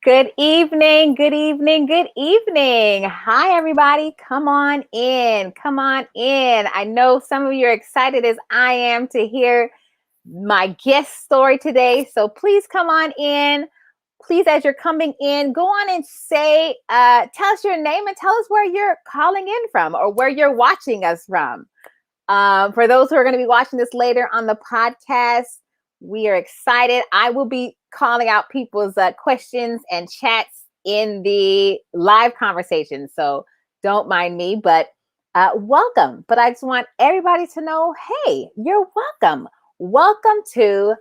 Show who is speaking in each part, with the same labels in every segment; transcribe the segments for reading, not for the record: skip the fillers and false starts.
Speaker 1: Good evening, good evening, good evening. Hi, everybody. Come on in. Come on in. I know some of you are excited as I am to hear my guest story today. So please come on in. Please, as you're coming in, go on and tell us your name and tell us where you're calling in from or where you're watching us from. For those who are going to be watching this later on the podcast, we are excited. I will be calling out people's questions and chats in the live conversation. So don't mind me, but welcome. But I just want everybody to know, hey, you're welcome. Welcome to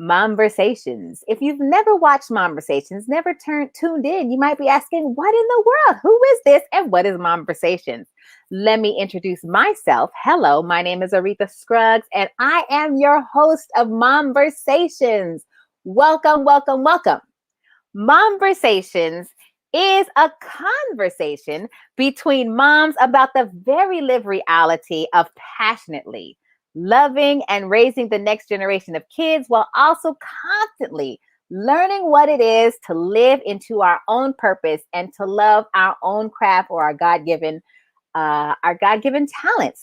Speaker 1: MomVersations. If you've never watched MomVersations, never tuned in, you might be asking, what in the world? Who is this? And what is MomVersations? Let me introduce myself. Hello, my name is Aretha Scruggs, and I am your host of MomVersations. Welcome, welcome, welcome. MomVersations is a conversation between moms about the very live reality of passionately loving and raising the next generation of kids while also constantly learning what it is to live into our own purpose and to love our own craft or our God-given talents.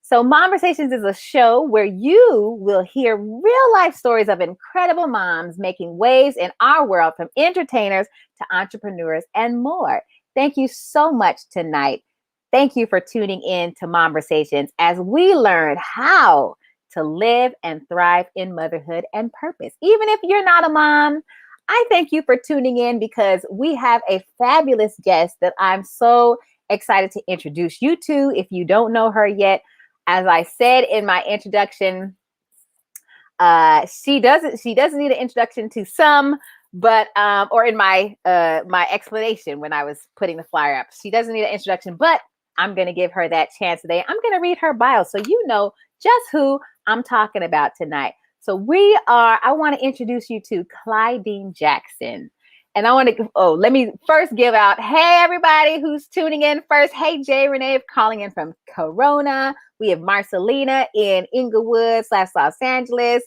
Speaker 1: So MomVersations is a show where you will hear real life stories of incredible moms making waves in our world, from entertainers to entrepreneurs and more. Thank you so much tonight. Thank you for tuning in to MomVersations as we learn how to live and thrive in motherhood and purpose. Even if you're not a mom, I thank you for tuning in because we have a fabulous guest that I'm so excited to introduce you to if you don't know her yet. As I said in my introduction, she doesn't need an introduction to some, but or in my my explanation when I was putting the flyer up. She doesn't need an introduction, but I'm going to give her that chance today. I'm going to read her bio so you know just who I'm talking about tonight. So I want to introduce you to Clydene Jackson. And let me first give out, hey, everybody who's tuning in first. Hey, Jay Renee calling in from Corona. We have Marcelina in Inglewood / Los Angeles.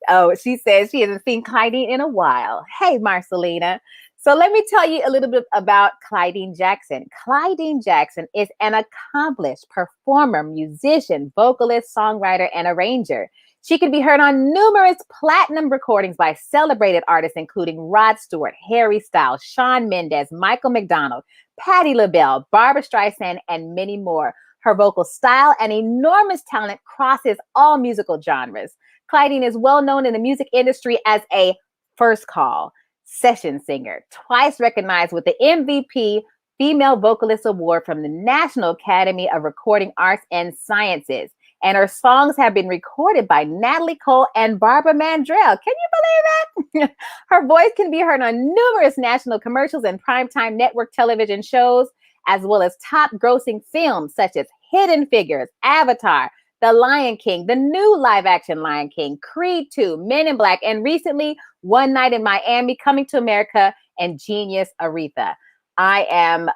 Speaker 1: Oh, she says she hasn't seen Clydene in a while. Hey, Marcelina. So let me tell you a little bit about Clydene Jackson. Clydene Jackson is an accomplished performer, musician, vocalist, songwriter, and arranger. She can be heard on numerous platinum recordings by celebrated artists, including Rod Stewart, Harry Styles, Shawn Mendes, Michael McDonald, Patti LaBelle, Barbra Streisand, and many more. Her vocal style and enormous talent crosses all musical genres. Clydene is well known in the music industry as a first call session singer, twice recognized with the MVP Female Vocalist Award from the National Academy of Recording Arts and Sciences. And her songs have been recorded by Natalie Cole and Barbara Mandrell. Can you believe that? Her voice can be heard on numerous national commercials and primetime network television shows, as well as top grossing films such as Hidden Figures, Avatar, The Lion King, the new live action Lion King, Creed 2, Men in Black, and recently One Night in Miami, Coming to America, and Genius Aretha. I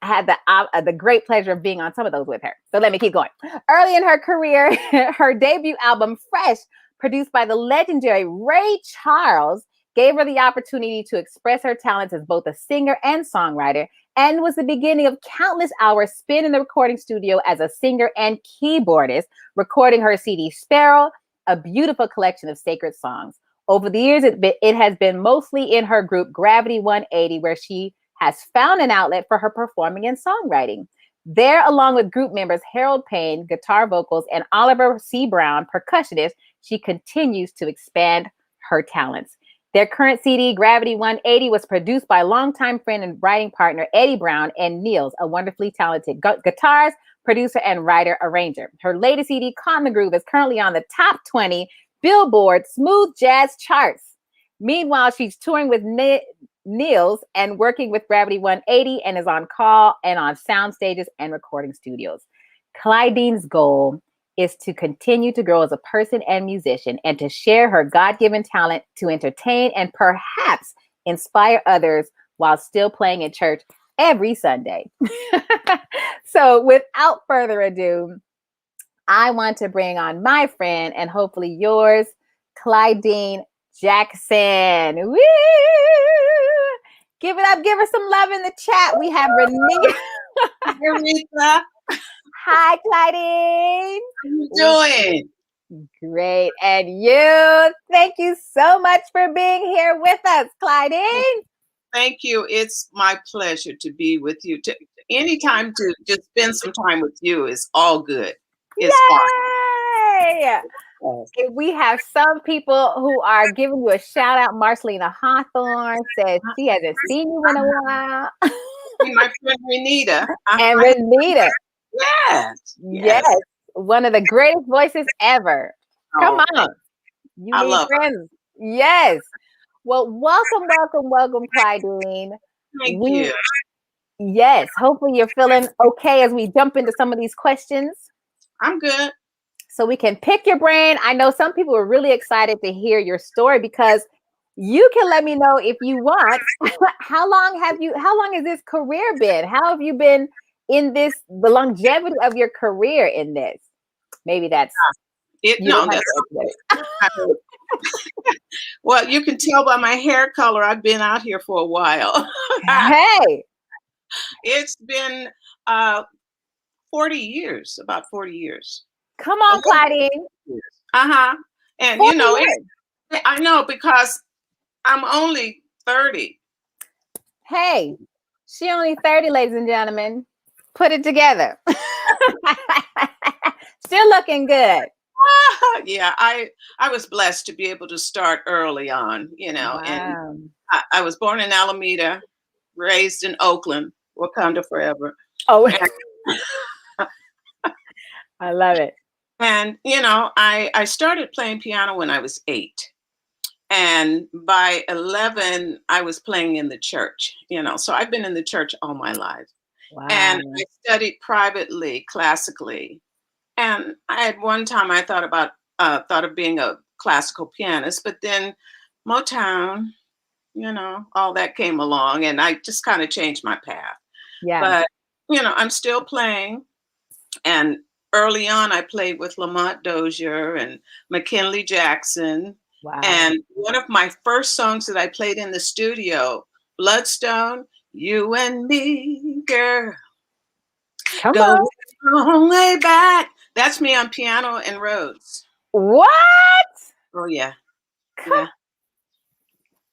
Speaker 1: had the great pleasure of being on some of those with her. So let me keep going. Early in her career, her debut album, Fresh, produced by the legendary Ray Charles, gave her the opportunity to express her talents as both a singer and songwriter, and was the beginning of countless hours spent in the recording studio as a singer and keyboardist, recording her CD Sparrow, a beautiful collection of sacred songs. Over the years, it has been mostly in her group Gravity 180, where she has found an outlet for her performing and songwriting. There, along with group members Harold Payne, guitar vocals, and Oliver C. Brown, percussionist, she continues to expand her talents. Their current CD, Gravity 180, was produced by longtime friend and writing partner Eddie Brown and Niels, a wonderfully talented guitarist, producer, and writer-arranger. Her latest CD, Caught in the Groove, is currently on the top 20 Billboard Smooth Jazz charts. Meanwhile, she's touring with Niels and working with Gravity 180 and is on call and on sound stages and recording studios. Clydene's goal is to continue to grow as a person and musician and to share her God-given talent to entertain and perhaps inspire others while still playing in church every Sunday. So without further ado, I want to bring on my friend and hopefully yours, Clydene Jackson. Woo! Give it up. Give her some love in the chat. We have Renita.
Speaker 2: Aretha.
Speaker 1: Hi, Clydene.
Speaker 2: How you doing?
Speaker 1: Great. And you, thank you so much for being here with us, Clydene.
Speaker 2: Thank you. It's my pleasure to be with you. Anytime to just spend some time with you is all good. It's
Speaker 1: Yay! Awesome. We have some people who are giving you a shout out. Marcelina Hawthorne says she hasn't seen you in a while.
Speaker 2: My friend Renita.
Speaker 1: And Renita.
Speaker 2: Yes.
Speaker 1: One of the greatest voices ever. Come on. You
Speaker 2: I
Speaker 1: need
Speaker 2: love
Speaker 1: friends. Her. Yes. Well, welcome, Clydene.
Speaker 2: Thank you.
Speaker 1: Yes. Hopefully you're feeling okay as we jump into some of these questions.
Speaker 2: I'm good.
Speaker 1: So we can pick your brain. I know some people are really excited to hear your story because you can let me know if you want. How long has this career been? How have you been in this, the longevity of your career in this? Maybe that's
Speaker 2: it. No, that's well, you can tell by my hair color. I've been out here for a while.
Speaker 1: Hey,
Speaker 2: it's been 40 years, about 40 years.
Speaker 1: Come on, Clydene.
Speaker 2: And you know, I know because I'm only 30.
Speaker 1: Hey, she only 30, ladies and gentlemen. Put it together. Still looking good.
Speaker 2: Yeah, I was blessed to be able to start early on, you know. Wow. And I was born in Alameda, raised in Oakland, Wakanda forever.
Speaker 1: Oh, I love it.
Speaker 2: And, you know, I started playing piano when I was 8. And by 11, I was playing in the church, you know. So I've been in the church all my life. Wow. And I studied privately, classically. And I had one time I thought of being a classical pianist, but then Motown, you know, all that came along and I just kind of changed my path.
Speaker 1: Yeah.
Speaker 2: But, you know, I'm still playing. And early on, I played with Lamont Dozier and McKinley Jackson.
Speaker 1: Wow.
Speaker 2: And one of my first songs that I played in the studio, Bloodstone, You and Me, Girl.
Speaker 1: Come on.
Speaker 2: Long way back. That's me on piano and Rhodes.
Speaker 1: What?
Speaker 2: Oh, yeah.
Speaker 1: Y'all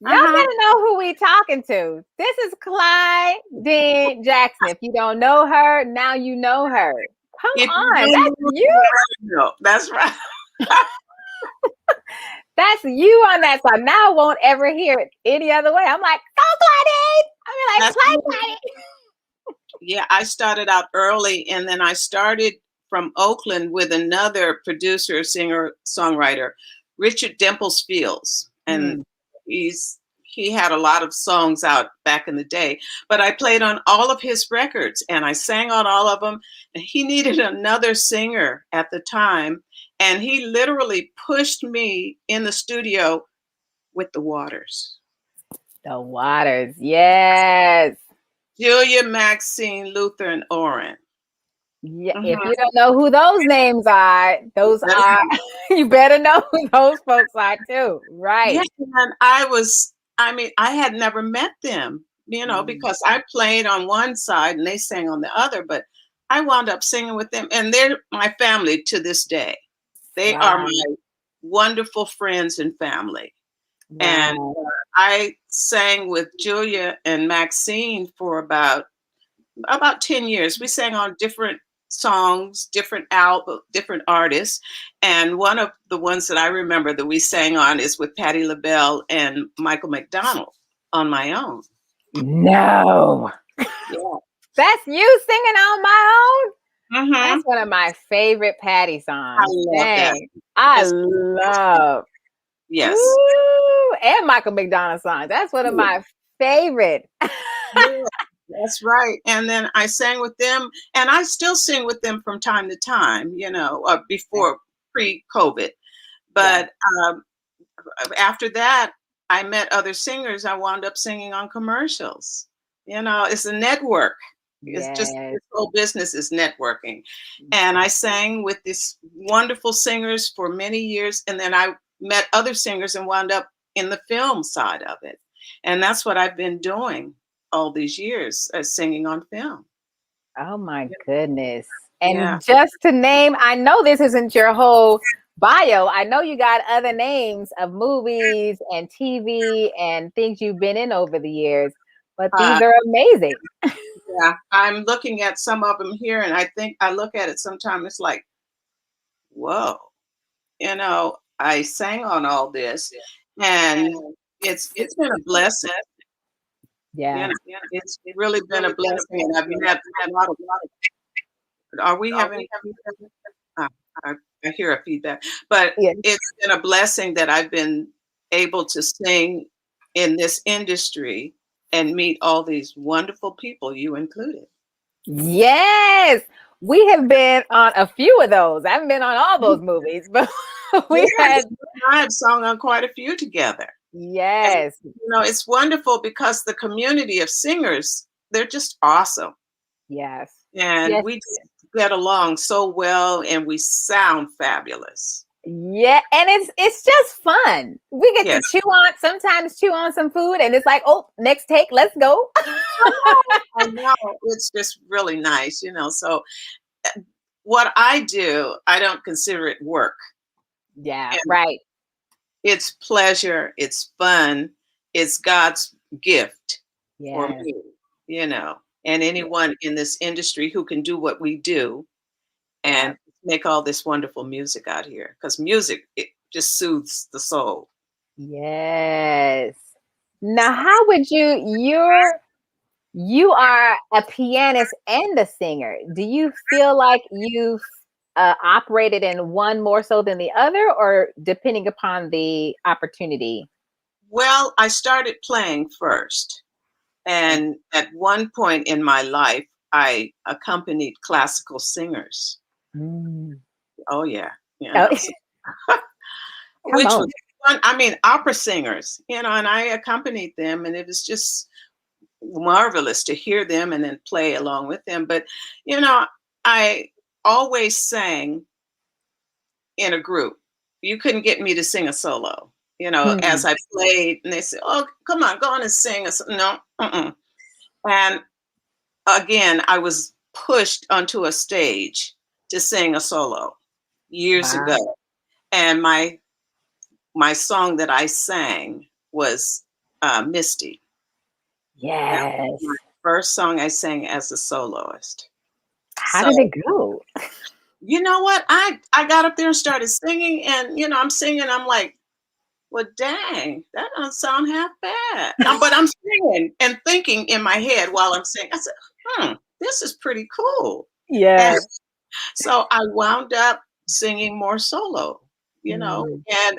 Speaker 1: better know who we talking to. This is Clydene Jackson. If you don't know her, now you know her. Come on. That's you.
Speaker 2: No, that's right.
Speaker 1: That's you on that side. Now I won't ever hear it any other way. I'm like, oh, Clydene. I mean, like, Clydene.
Speaker 2: Yeah, I started out early, and then I started from Oakland with another producer, singer, songwriter, Richard Dimples Fields, and he had a lot of songs out back in the day. But I played on all of his records, and I sang on all of them. And he needed another singer at the time, and he literally pushed me in the studio with the Waters.
Speaker 1: The Waters, yes.
Speaker 2: Julia, Maxine, Luther, and Orrin.
Speaker 1: Yeah, if you don't know who those names are, you better know who those folks are too, right?
Speaker 2: Yes, and I had never met them, you know, because I played on one side and they sang on the other, but I wound up singing with them, and they're my family to this day. They are my wonderful friends and family. Wow. And I sang with Julia and Maxine for about 10 years. We sang on different songs, different albums, different artists. And one of the ones that I remember that we sang on is with Patti Labelle and Michael McDonald, On My Own.
Speaker 1: No.
Speaker 2: Yeah.
Speaker 1: That's you singing On My Own? That's one of my favorite Patti songs.
Speaker 2: I love that.
Speaker 1: I love.
Speaker 2: Yes.
Speaker 1: Ooh, and Michael McDonald songs. That's one of my favorite.
Speaker 2: Yeah, that's right. And then I sang with them, and I still sing with them from time to time, you know, before pre-COVID. But after that, I met other singers. I wound up singing on commercials. You know, it's a network. It's just, this whole business is networking. And I sang with these wonderful singers for many years. And then I met other singers and wound up in the film side of it. And that's what I've been doing all these years, singing on film.
Speaker 1: Oh my goodness.
Speaker 2: Yeah.
Speaker 1: And just to name, I know this isn't your whole bio. I know you got other names of movies and TV and things you've been in over the years, but these are amazing.
Speaker 2: Yeah, I'm looking at some of them here, and I think I look at it sometimes, it's like, whoa, I sang on all this, and it's been a blessing.
Speaker 1: Yeah.
Speaker 2: It's really been a blessing, and I've had a lot of. Are we having? I, I hear a feedback, but
Speaker 1: Yeah.
Speaker 2: it's been a blessing that I've been able to sing in this industry and meet all these wonderful people, you included.
Speaker 1: Yes. We have been on a few of those. I haven't been on all those movies, but we had.
Speaker 2: I've sung on quite a few together.
Speaker 1: Yes.
Speaker 2: And, it's wonderful because the community of singers, they're just awesome.
Speaker 1: Yes.
Speaker 2: And we just get along so well, and we sound fabulous.
Speaker 1: Yeah, and it's just fun. We get to sometimes chew on some food, and it's like, oh, next take, let's go.
Speaker 2: I know, it's just really nice, So what I do, I don't consider it work.
Speaker 1: Yeah, right.
Speaker 2: It's pleasure, it's fun, it's God's gift for me, and anyone in this industry who can do what we do and make all this wonderful music out here, because music, it just soothes the soul.
Speaker 1: Yes. Now, how would you are a pianist and a singer. Do you feel like you've operated in one more so than the other, or depending upon the opportunity?
Speaker 2: Well, I started playing first. And at one point in my life, I accompanied classical singers.
Speaker 1: Mm.
Speaker 2: Oh, yeah.
Speaker 1: Which
Speaker 2: was fun. I mean, opera singers, and I accompanied them, and it was just marvelous to hear them and then play along with them. But, I always sang in a group. You couldn't get me to sing a solo. As I played, and they said, "Oh, come on, go on and sing." No, And again, I was pushed onto a stage to sing a solo years ago, and my song that I sang was "Misty."
Speaker 1: Yes,
Speaker 2: that was my first song I sang as a soloist.
Speaker 1: How did it go?
Speaker 2: You know what? I got up there and started singing, and I'm singing. I'm like, well, dang, that doesn't sound half bad. But I'm singing and thinking in my head while I'm singing. I said, this is pretty cool.
Speaker 1: Yeah.
Speaker 2: So I wound up singing more solo, and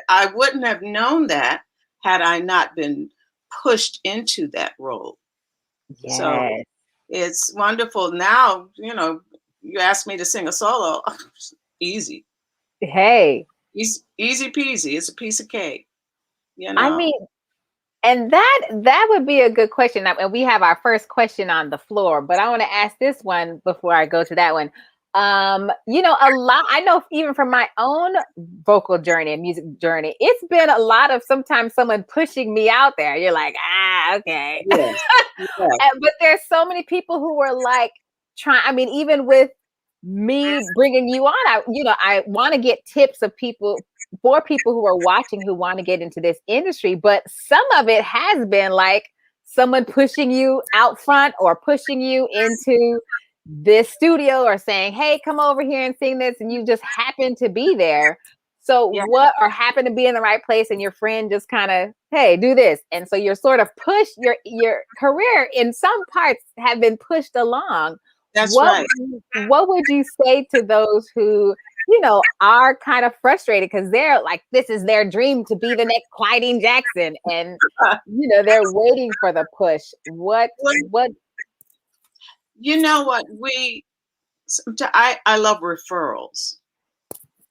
Speaker 2: I wouldn't have known that had I not been pushed into that role.
Speaker 1: Yes.
Speaker 2: So it's wonderful. Now, you ask me to sing a solo, easy.
Speaker 1: Hey.
Speaker 2: Easy peasy. It's a piece of cake.
Speaker 1: I mean, and that would be a good question. And we have our first question on the floor, but I want to ask this one before I go to that one. A lot, I know even from my own vocal journey and music journey, it's been a lot of sometimes someone pushing me out there. You're like, okay.
Speaker 2: Yes.
Speaker 1: But there's so many people who are like even with me bringing you on, I want to get tips of people for people who are watching who want to get into this industry, but some of it has been like someone pushing you out front or pushing you into this studio or saying, hey, come over here and sing this, and you just happen to be there. So or happen to be in the right place, and your friend just kind of, hey, do this. And so you're sort of pushed, your career in some parts have been pushed along.
Speaker 2: That's right.
Speaker 1: What would you say to those who, are kind of frustrated because they're like, this is their dream to be the next Clydene Jackson, and they're waiting for the push. What?
Speaker 2: You know what? I love referrals,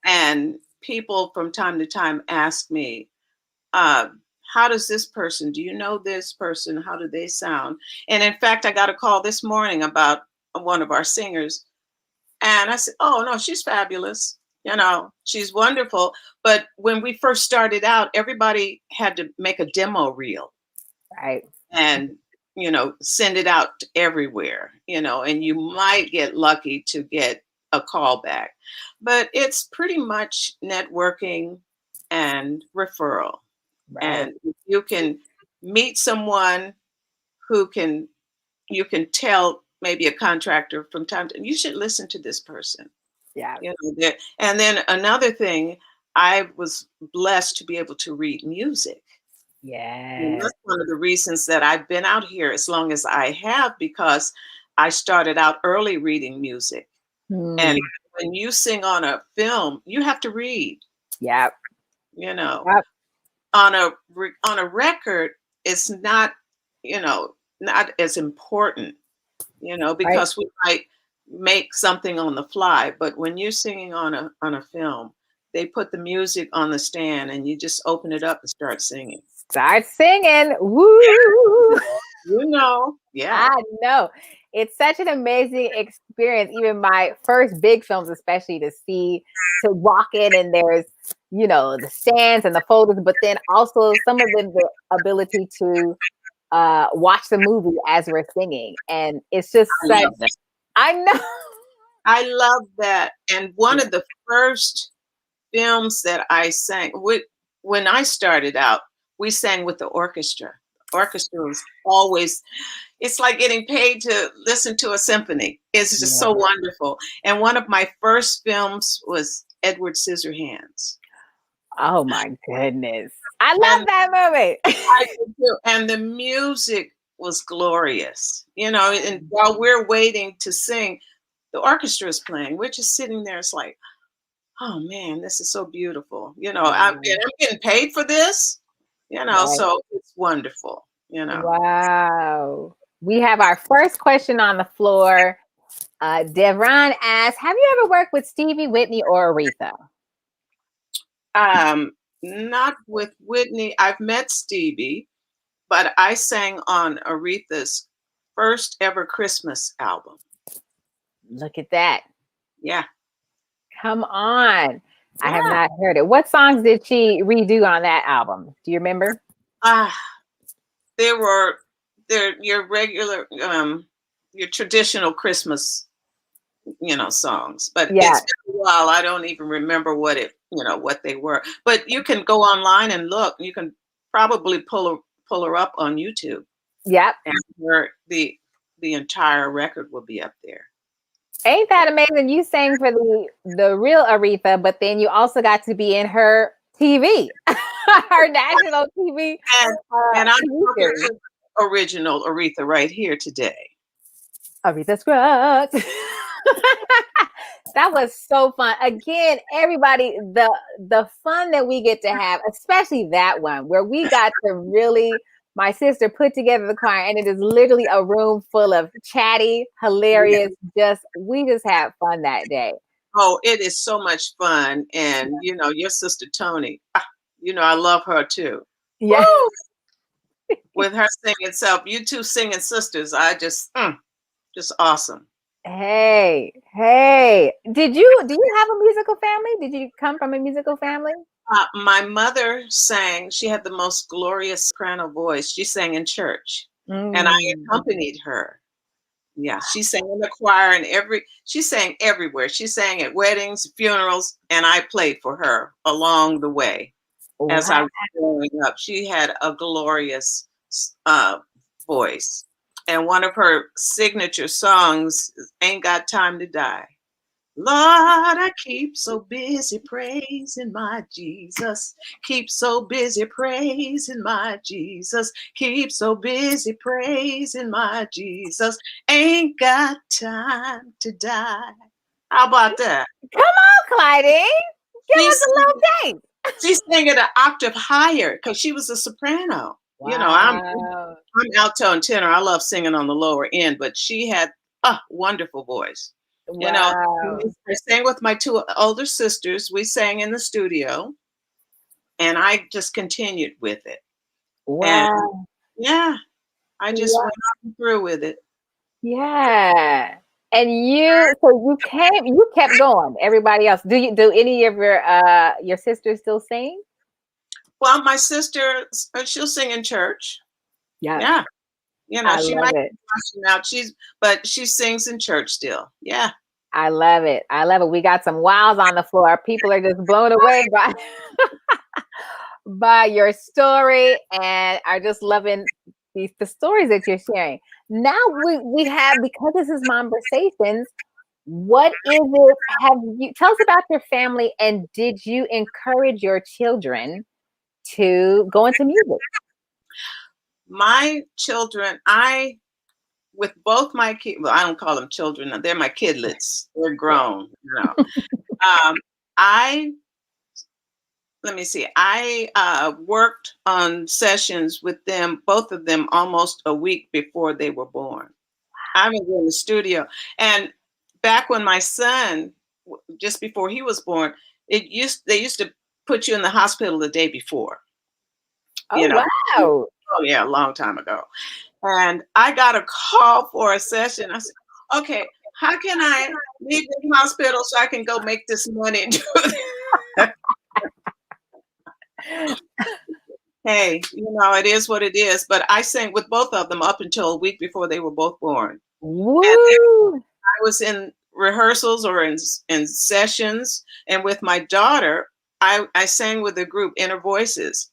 Speaker 2: and people from time to time ask me, how does this person? Do you know this person? How do they sound? And in fact, I got a call this morning about one of our singers. And I said, oh, no, she's fabulous. You know, she's wonderful. But when we first started out, everybody had to make a demo reel
Speaker 1: Right.
Speaker 2: and, send it out everywhere, and you might get lucky to get a call back. But it's pretty much networking and referral.
Speaker 1: Right.
Speaker 2: And if you can meet someone who you can tell maybe a contractor from time to, you should listen to this person.
Speaker 1: Yeah.
Speaker 2: And then another thing, I was blessed to be able to read music. And
Speaker 1: Yeah.
Speaker 2: that's one of the reasons that I've been out here as long as I have, because I started out early reading music. And when you sing on a film, you have to read.
Speaker 1: Yep. Yep.
Speaker 2: On a record, it's not, not as important, because we might make something on the fly. But when you're singing on a film, they put the music on the stand and you just open it up and start singing.
Speaker 1: Start singing. Woo!
Speaker 2: Yeah.
Speaker 1: I know. It's such an amazing experience. Even my first big films, especially to walk in and there's, the stands and the folders, but then also some of them, the ability to watch the movie as we're singing. And it's just I know.
Speaker 2: I love that. And one of the first films that I sang when I started out, we sang with the orchestra. Orchestra was always, it's like getting paid to listen to a symphony. It's just so wonderful. And one of my first films was Edward Scissorhands.
Speaker 1: Oh my goodness. I love that movie.
Speaker 2: I do too. And the music was glorious, and while we're waiting to sing, the orchestra is playing. We're just sitting there. It's like, oh man, this is so beautiful. I'm getting paid for this, so it's wonderful,
Speaker 1: Wow. We have our first question on the floor. Devron asks, have you ever worked with Stevie, Whitney, or Aretha?
Speaker 2: Not with Whitney. I've met Stevie, but I sang on Aretha's first ever Christmas album.
Speaker 1: Look at that.
Speaker 2: Yeah.
Speaker 1: Come on. I have not heard it. What songs did she redo on that album? Do you remember?
Speaker 2: They're your regular, your traditional Christmas, songs. But it's been a while. I don't even remember what they were. But you can go online and look. You can probably pull her up on YouTube.
Speaker 1: Yep.
Speaker 2: And the entire record will be up there.
Speaker 1: Ain't that amazing? You sang for the real Aretha, but then you also got to be in her TV, her national TV.
Speaker 2: And I'm talking original Aretha right here today.
Speaker 1: Aretha Scruggs. That was so fun. Again, everybody, the fun that we get to have, especially that one where we got to really, my sister put together the choir, and it is literally a room full of chatty, hilarious, we just had fun that day.
Speaker 2: Oh, it is so much fun. And, your sister Tony, I love her too.
Speaker 1: Yeah.
Speaker 2: With her singing self, you two singing sisters, I just awesome.
Speaker 1: Hey. Do you have a musical family? Did you come from a musical family?
Speaker 2: My mother sang. She had the most glorious soprano voice. She sang in church, and I accompanied her. Yeah, she sang in the choir and she sang everywhere. She sang at weddings, funerals, and I played for her along the way as I was growing up. She had a glorious voice, and one of her signature songs is "Ain't Got Time to Die." Lord, I keep so busy praising my Jesus. Keep so busy praising my Jesus. Keep so busy praising my Jesus. Ain't got time to die. How about that?
Speaker 1: Come on, Clyde. Give us a little taste.
Speaker 2: She's singing an octave higher because she was a soprano.
Speaker 1: Wow.
Speaker 2: I'm alto and tenor. I love singing on the lower end, but she had a wonderful voice.
Speaker 1: Wow.
Speaker 2: I sang with my two older sisters. We sang in the studio, and I just continued with it.
Speaker 1: Wow.
Speaker 2: And I just went on through with it.
Speaker 1: Yeah. And you kept going. Everybody else, do any of your sisters still sing?
Speaker 2: Well, my sister, she'll sing in church.
Speaker 1: Yes.
Speaker 2: Yeah.
Speaker 1: I
Speaker 2: She
Speaker 1: love
Speaker 2: might
Speaker 1: it.
Speaker 2: be rushing out. But she sings in church still. Yeah.
Speaker 1: I love it. I love it. We got some wows on the floor. People are just blown away by by your story and are just loving the stories that you're sharing. Now we have, because this is Conversations, what is it? Have you tell us about your family, and did you encourage your children to go into music?
Speaker 2: My children, with both my kids, well, I don't call them children. They're my kidlets. They're grown. I let me see. I worked on sessions with them, both of them, almost a week before they were born. I was in the studio, and back when my son, just before he was born, they used to put you in the hospital the day before.
Speaker 1: Oh, wow.
Speaker 2: Oh yeah, a long time ago. And I got a call for a session. I said, "Okay, how can I leave the hospital so I can go make this money and do it?" Hey, it is what it is. But I sang with both of them up until a week before they were both born.
Speaker 1: Woo!
Speaker 2: And I was in rehearsals or in sessions. And with my daughter, I sang with the group Inner Voices.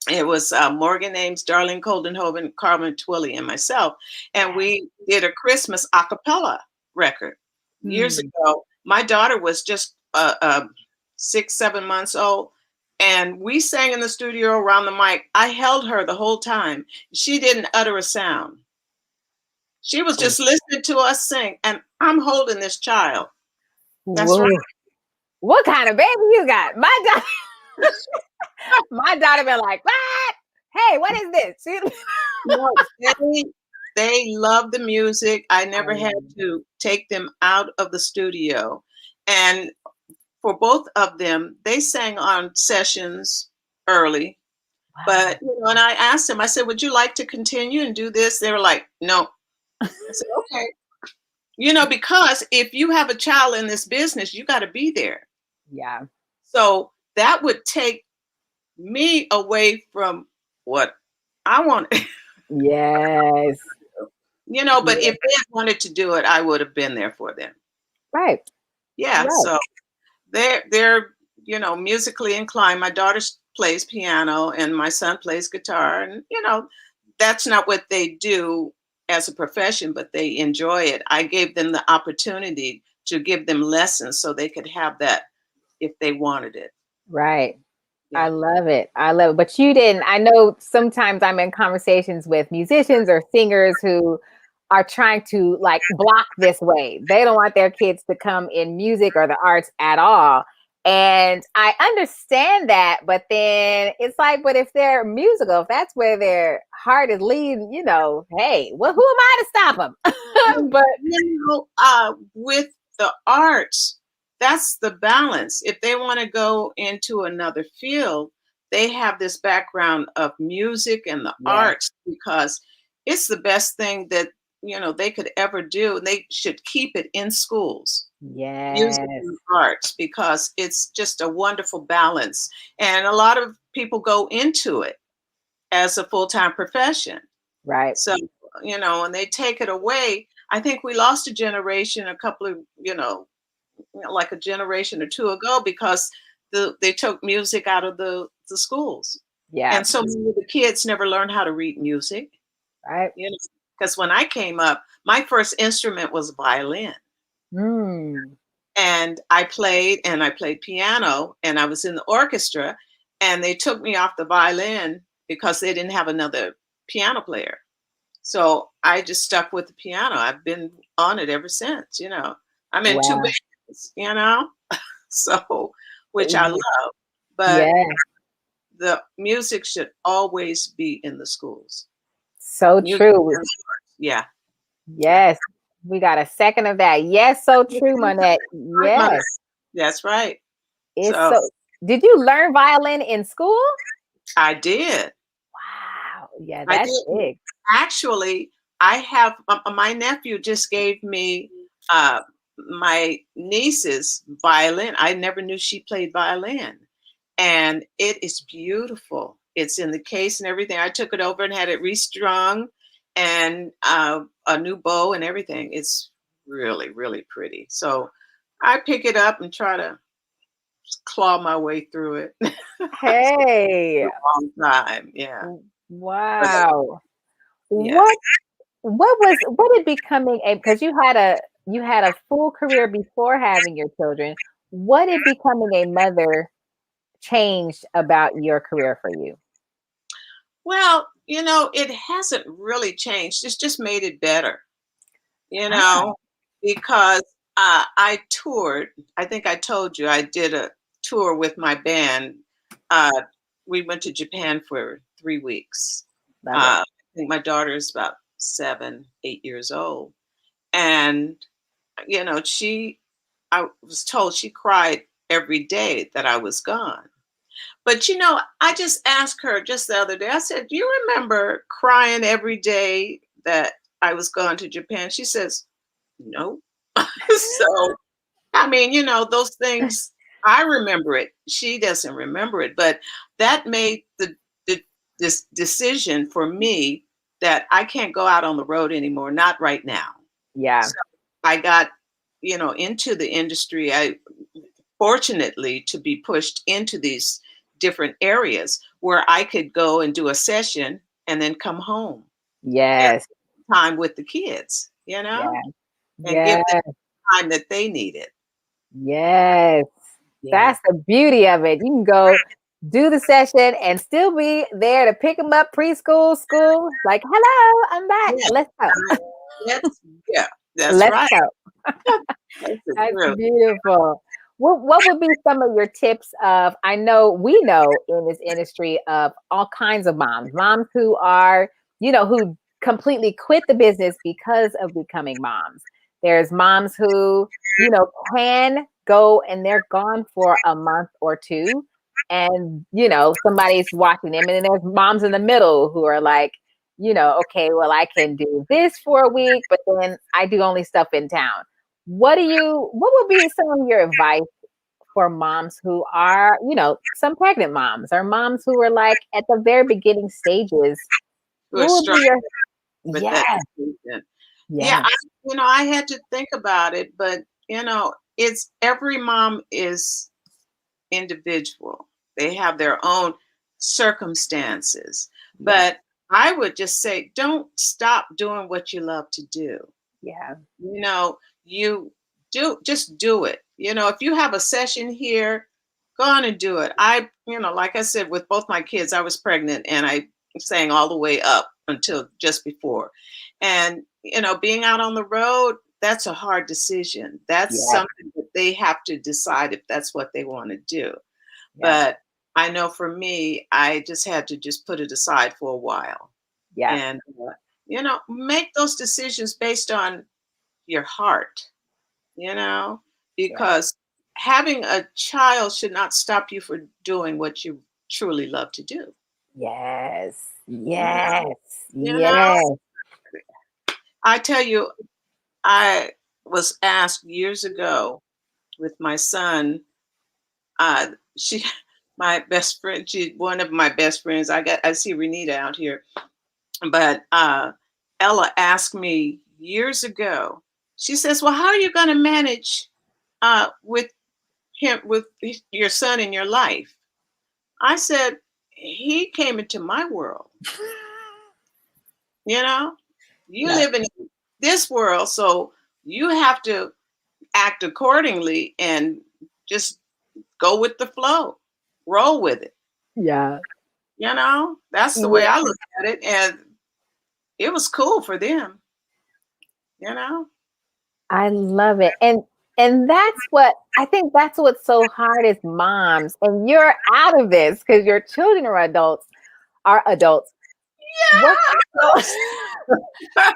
Speaker 2: It was Morgan Ames, Darlene Coldenhoven, Carmen Twilley, and myself. And we did a Christmas a cappella record years ago. My daughter was just 6, 7 months old. And we sang in the studio around the mic. I held her the whole time. She didn't utter a sound. She was just listening to us sing. And I'm holding this child. That's right.
Speaker 1: What kind of baby you got? My daughter been like, what? Hey, what is this?
Speaker 2: No, they love the music. I never had to take them out of the studio. And for both of them, they sang on sessions early. Wow. But, and I asked them, I said, would you like to continue and do this? They were like, no. I said, okay. Because if you have a child in this business, you got to be there.
Speaker 1: Yeah.
Speaker 2: So that would take me away from what I wanted.
Speaker 1: Yes.
Speaker 2: But if they had wanted to do it, I would have been there for them.
Speaker 1: Right.
Speaker 2: Yeah. Right. So they're musically inclined. My daughter plays piano and my son plays guitar, and that's not what they do as a profession, but they enjoy it. I gave them the opportunity to give them lessons so they could have that if they wanted it.
Speaker 1: Right. Yeah. I love it. But you didn't. I know sometimes I'm in conversations with musicians or singers who are trying to block this way. They don't want their kids to come in music or the arts at all. And I understand that, but then it's but if they're musical, if that's where their heart is leading, hey, well, who am I to stop them?
Speaker 2: But with the arts, that's the balance. If they want to go into another field, they have this background of music and the arts, because it's the best thing that they could ever do. And they should keep it in schools. Music and arts, because it's just a wonderful balance. And a lot of people go into it as a full-time profession.
Speaker 1: Right.
Speaker 2: So, when they take it away, I think we lost a generation a couple of, like a generation or two ago, because they took music out of the schools.
Speaker 1: Yeah.
Speaker 2: And so many of the kids never learned how to read music.
Speaker 1: Right.
Speaker 2: Because when I came up, my first instrument was violin. And I played piano, and I was in the orchestra, and they took me off the violin because they didn't have another piano player. So I just stuck with the piano. I've been on it ever since, I'm in 2 bands, so, which I love, but the music should always be in the schools.
Speaker 1: So true.
Speaker 2: Yeah.
Speaker 1: Yes. We got a second of that. Yes, so true, Monette. Yes.
Speaker 2: That's right.
Speaker 1: So did you learn violin in school?
Speaker 2: I did.
Speaker 1: Wow. Yeah, that's big.
Speaker 2: Actually, I have my nephew just gave me uh, my niece's violin, I never knew she played violin. And it is beautiful. It's in the case and everything. I took it over and had it restrung and a new bow and everything. It's really, really pretty. So I pick it up and try to claw my way through it.
Speaker 1: Hey,
Speaker 2: A long time. Yeah. But
Speaker 1: wow.
Speaker 2: yeah.
Speaker 1: What did becoming a, because you had a full career before having your children. What did becoming a mother changed about your career for you?
Speaker 2: Well, it hasn't really changed. It's just made it better, you
Speaker 1: Ah,
Speaker 2: know, because I toured. I think I told you I did a tour with my band. Uh, we went to Japan for 3 weeks.
Speaker 1: love it.
Speaker 2: I think my daughter is about 7, 8 years old. And, I was told she cried every day that I was gone. But I just asked her just the other day. I said, "Do you remember crying every day that I was going to Japan?" She says, "No." So, I mean, those things, I remember it. She doesn't remember it. But that made the this decision for me that I can't go out on the road anymore, not right now.
Speaker 1: Yeah.
Speaker 2: So I got, into the industry. I fortunately to be pushed into these different areas where I could go and do a session and then come home and
Speaker 1: Yes.
Speaker 2: time with the kids,
Speaker 1: Yeah.
Speaker 2: and give them
Speaker 1: Yes.
Speaker 2: the time that they needed.
Speaker 1: Yes.
Speaker 2: Yeah.
Speaker 1: That's the beauty of it. You can go do the session and still be there to pick them up preschool, school. Like, hello, I'm back.
Speaker 2: Yeah.
Speaker 1: Let's go.
Speaker 2: That's yeah, that's
Speaker 1: Let's
Speaker 2: right.
Speaker 1: go.
Speaker 2: That's the
Speaker 1: That's
Speaker 2: truth.
Speaker 1: beautiful. What would be some of your tips of, I know we know in this industry of all kinds of moms who are, who completely quit the business because of becoming moms. There's moms who, can go and they're gone for a month or two and, somebody's watching them. And then there's moms in the middle who are like, okay, well, I can do this for a week, but then I do only stuff in town. What would be some of your advice for moms who are, some pregnant moms or moms who are like at the very beginning stages?
Speaker 2: Who are
Speaker 1: What would be
Speaker 2: struggling
Speaker 1: your,
Speaker 2: with that
Speaker 1: yes,
Speaker 2: decision. Yeah,
Speaker 1: yes,
Speaker 2: I had to think about it, but it's every mom is individual. They have their own circumstances.
Speaker 1: yes,
Speaker 2: But I would just say, don't stop doing what you love to do.
Speaker 1: yeah,
Speaker 2: You know, you just do it. If you have a session here, go on and do it. Like I said, with both my kids, I was pregnant and I sang all the way up until just before. And, being out on the road, that's a hard decision. That's
Speaker 1: yes,
Speaker 2: something that they have to decide if that's what they want to do.
Speaker 1: yes,
Speaker 2: But I know for me, I just had to just put it aside for a while
Speaker 1: yes,
Speaker 2: and, make those decisions based on your heart, you know,
Speaker 1: yes,
Speaker 2: because having a child should not stop you for doing what you truly love to do.
Speaker 1: yes,
Speaker 2: You know,
Speaker 1: yes,
Speaker 2: you know,
Speaker 1: yes.
Speaker 2: I tell you, I was asked years ago with my son, she, my best friend, she, one of my best friends, I see Renita out here, but Ella asked me years ago, she says, "Well, how are you going to manage with your son in your life?" I said, "He came into my world. You know, you
Speaker 1: Yeah.
Speaker 2: live in this world, so you have to act accordingly and just go with the flow, roll with it."
Speaker 1: Yeah.
Speaker 2: That's the way
Speaker 1: Yeah.
Speaker 2: I look at it, and it was cool for them. You know,
Speaker 1: I love it. And that's what I think that's what's so hard as moms. And you're out of this because your children are adults. What's so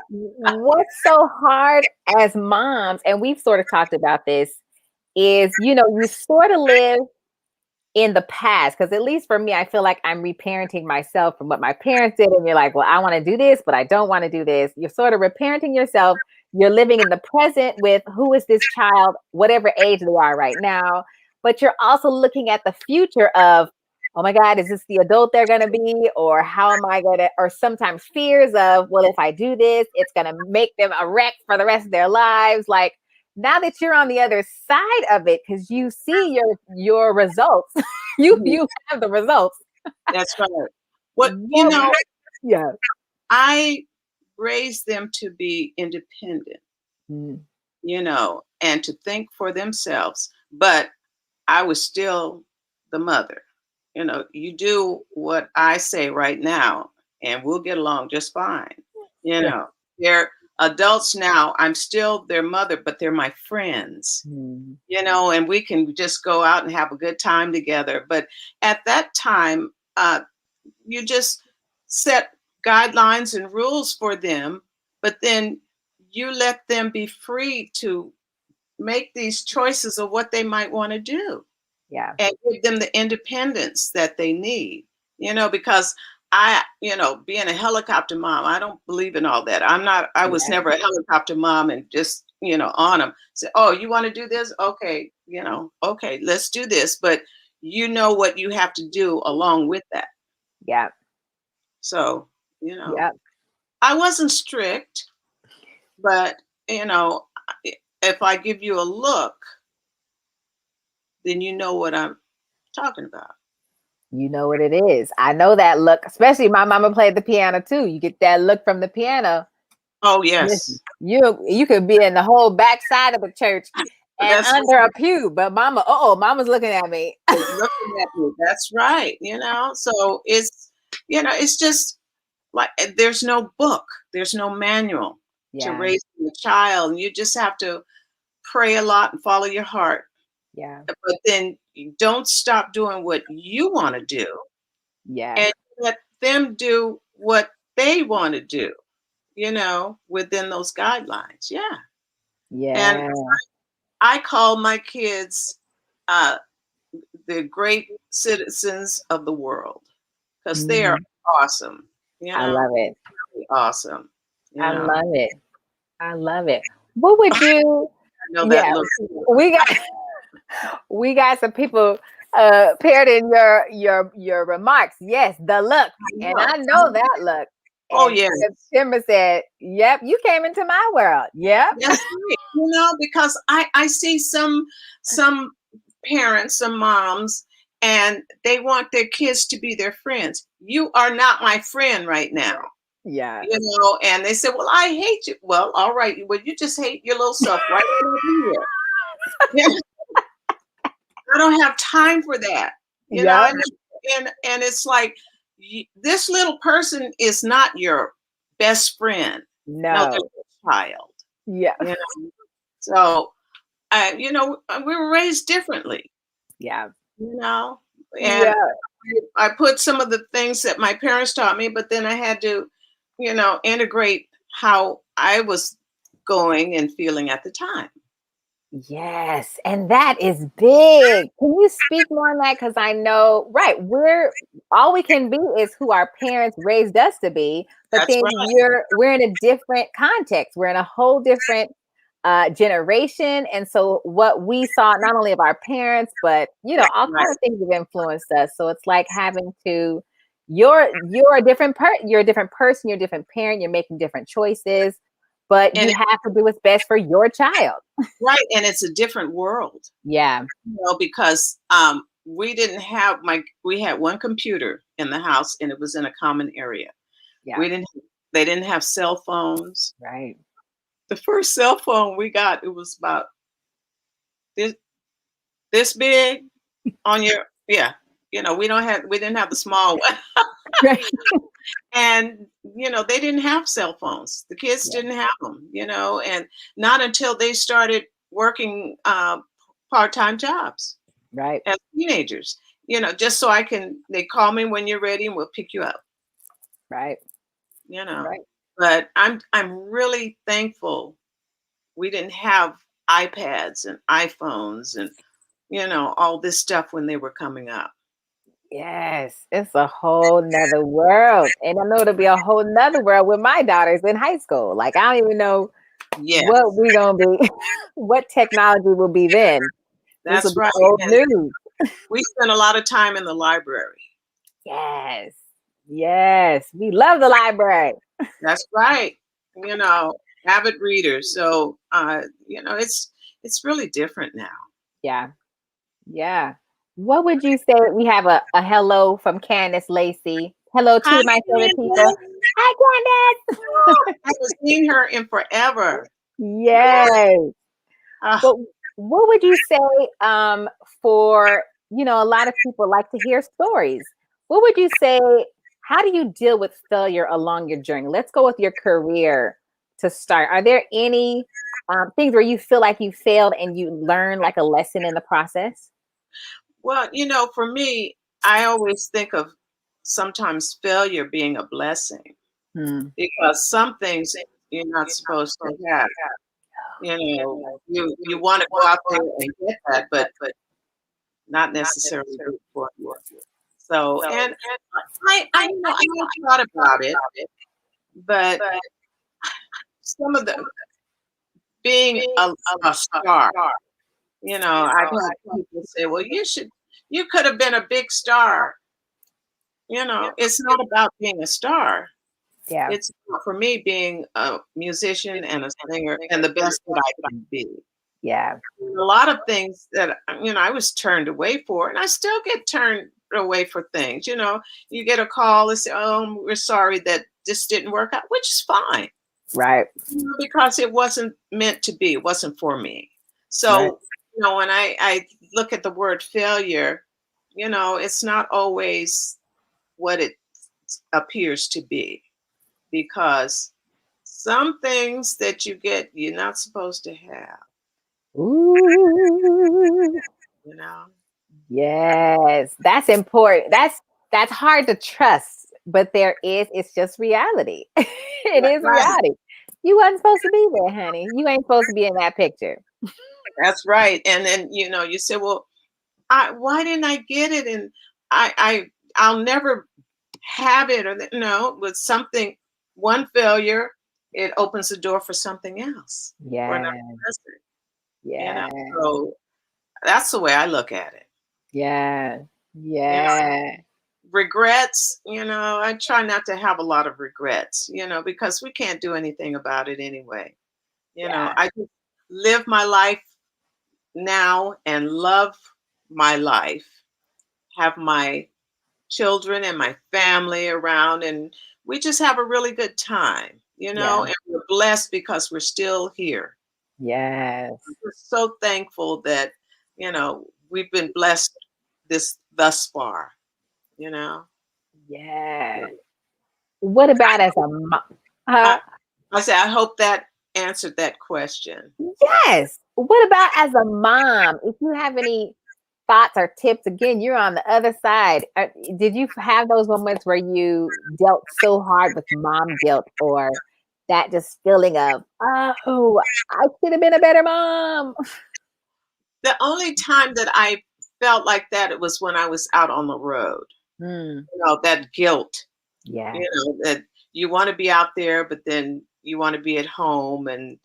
Speaker 1: what's so hard as moms, and we've sort of talked about this, is you sort of live in the past. Because at least for me, I feel like I'm reparenting myself from what my parents did. And you're like, well, I want to do this, but I don't want to do this. You're sort of reparenting yourself. You're living in the present with who is this child, whatever age they are right now. But you're also looking at the future of, oh my God, is this the adult they're going to be? Or how am I going to, or sometimes fears of, well, if I do this, it's going to make them a wreck for the rest of their lives. Like, now that you're on the other side of it, because you see your results, you have the results.
Speaker 2: That's right. What, you know,
Speaker 1: yeah.
Speaker 2: I raised them to be independent, you know, and to think for themselves. But I was still the mother. You know, you do what I say right now, and we'll get along just fine. You know, they're adults now. I'm still their mother, but they're my friends. You know, and we can just go out and have a good time together. But at that time, you just set guidelines and rules for them, but then you let them be free to make these choices of what they might want to do.
Speaker 1: Yeah.
Speaker 2: And give them the independence that they need, you know, because you know, being a helicopter mom, I don't believe in all that. I was never a helicopter mom and just, you know, on them. Say, oh, you want to do this? Okay, you know, okay, let's do this. But you know what you have to do along with that.
Speaker 1: Yeah.
Speaker 2: So, you know, I wasn't strict, but, you know, if I give you a look, then you know what I'm talking about.
Speaker 1: You know what it is. I know that look, especially my mama played the piano too. You get that look from the piano.
Speaker 2: Oh, yes.
Speaker 1: You could be in the whole backside of the church and under a pew, but mama's looking at me.
Speaker 2: Looking at me. That's right. You know, so it's, you know, it's just like there's no book, there's no manual to raise a child. You just have to pray a lot and follow your heart.
Speaker 1: Yeah.
Speaker 2: But then you don't stop doing what you want to do.
Speaker 1: Yeah.
Speaker 2: And let them do what they want to do, you know, within those guidelines. Yeah.
Speaker 1: Yeah.
Speaker 2: And I call my kids the great citizens of the world because they are awesome. You know?
Speaker 1: I love it.
Speaker 2: Really awesome.
Speaker 1: I love it. I love it. What would you?
Speaker 2: I know that look.
Speaker 1: We got some people paired in your remarks. Yes, the look, and I know that look. And
Speaker 2: oh yes.
Speaker 1: Timber said, "Yep, you came into my world." Yep.
Speaker 2: That's right. You know, because I see some parents, some moms, and they want their kids to be their friends. You are not my friend right now.
Speaker 1: Yeah.
Speaker 2: You know, and they said, well, I hate you. Well, all right. Well, you just hate your little self right over here. Yeah. I don't have time for that. You know, and it's like this little person is not your best friend.
Speaker 1: No,
Speaker 2: they're your child.
Speaker 1: Yeah.
Speaker 2: You know? So you know, we were raised differently.
Speaker 1: Yeah.
Speaker 2: You know, and I put some of the things that my parents taught me, but then I had to, you know, integrate how I was going and feeling at the time.
Speaker 1: Yes. And that is big. Can you speak more on that? Because I know, right, all we can be is who our parents raised us to be. But
Speaker 2: That's
Speaker 1: then
Speaker 2: right.
Speaker 1: we're in a different context. We're in a whole different generation. And so what we saw, not only of our parents, but, you know, all kinds of things have influenced us. So it's like having to, you're a different you're a different person, you're a different parent, you're making different choices. But you have to do what's best for your child.
Speaker 2: Right. And it's a different world.
Speaker 1: Yeah.
Speaker 2: You know, because we didn't have we had one computer in the house and it was in a common area.
Speaker 1: Yeah.
Speaker 2: They didn't have cell phones.
Speaker 1: Right.
Speaker 2: The first cell phone we got, it was about this big on your, you know, we didn't have the small one.
Speaker 1: Right.
Speaker 2: And, you know, they didn't have cell phones. The kids didn't have them, you know, and not until they started working part-time jobs.
Speaker 1: Right.
Speaker 2: As teenagers, you know, just so they call me when you're ready and we'll pick you up.
Speaker 1: Right.
Speaker 2: You know,
Speaker 1: right.
Speaker 2: But I'm really thankful we didn't have iPads and iPhones and, you know, all this stuff when they were coming up.
Speaker 1: Yes, it's a whole nother world. And I know it'll be a whole nother world with my daughters in high school. Like, I don't even know
Speaker 2: Yes,
Speaker 1: what we gonna be, what technology will be then. This will
Speaker 2: that's
Speaker 1: be
Speaker 2: right.
Speaker 1: old
Speaker 2: And
Speaker 1: news.
Speaker 2: we spent a lot of time in the library.
Speaker 1: Yes. Yes. We love the library.
Speaker 2: That's right. You know, avid readers. So, it's really different now.
Speaker 1: Yeah. Yeah. What would you say? We have a hello from Candace Lacey. Hello
Speaker 2: Hi,
Speaker 1: to my favorite people.
Speaker 2: Candace.
Speaker 1: Hi, Candace.
Speaker 2: I haven't seen her in forever.
Speaker 1: Yes.
Speaker 2: Ah,
Speaker 1: But what would you say for, a lot of people like to hear stories. What would you say? How do you deal with failure along your journey? Let's go with your career to start. Are there any things where you feel like you failed and you learned like a lesson in the process?
Speaker 2: well, for me, I always think of sometimes failure being a blessing
Speaker 1: Hmm.
Speaker 2: because some things you're not supposed to have. You want to go out there and get that, but not necessarily good for you. So, and I thought about it, but some of the being a star, I've had people say, well, you could have been a big star. It's not about being a star.
Speaker 1: Yeah.
Speaker 2: It's about, for me, being a musician and a singer and the best that I can be.
Speaker 1: Yeah.
Speaker 2: A lot of things that, I was turned away for, and I still get turned away for things. You get a call and say, oh, we're sorry that this didn't work out, which is fine.
Speaker 1: Right.
Speaker 2: Because it wasn't meant to be. It wasn't for me.
Speaker 1: Right.
Speaker 2: So, when I look at the word failure, it's not always what it appears to be, because some things that you get, you're not supposed to have,
Speaker 1: Ooh.
Speaker 2: you know?
Speaker 1: Yes. That's important. That's hard to trust, but it's just reality. It is
Speaker 2: Right.
Speaker 1: reality. You wasn't supposed to be there, honey. You ain't supposed to be in that picture.
Speaker 2: That's right. And then, you say, well, why didn't I get it? And I'll never have it, or no, with something, one failure, it opens the door for something else, for
Speaker 1: Yeah.
Speaker 2: another person, you know.
Speaker 1: Yeah.
Speaker 2: So that's the way I look at it.
Speaker 1: Yeah.
Speaker 2: You know,
Speaker 1: Yeah.
Speaker 2: regrets, I try not to have a lot of regrets, because we can't do anything about it anyway.
Speaker 1: Yeah.
Speaker 2: I just live my life now and love my life, have my children and my family around, and we just have a really good time,
Speaker 1: Yeah.
Speaker 2: and we're blessed because we're still here.
Speaker 1: Yes.
Speaker 2: We're so thankful that, we've been blessed this thus far, you know.
Speaker 1: Yeah. What about as a mom?
Speaker 2: I, I say I hope that answered that question.
Speaker 1: Yes. What about as a mom? If you have any thoughts or tips, again, you're on the other side. Did you have those moments where you dealt so hard with mom guilt, or that just feeling of, oh, I could have been a better mom?
Speaker 2: The only time that I felt like that, it was when I was out on the road.
Speaker 1: Hmm.
Speaker 2: That guilt,
Speaker 1: Yeah.
Speaker 2: that you want to be out there, but then you want to be at home. And,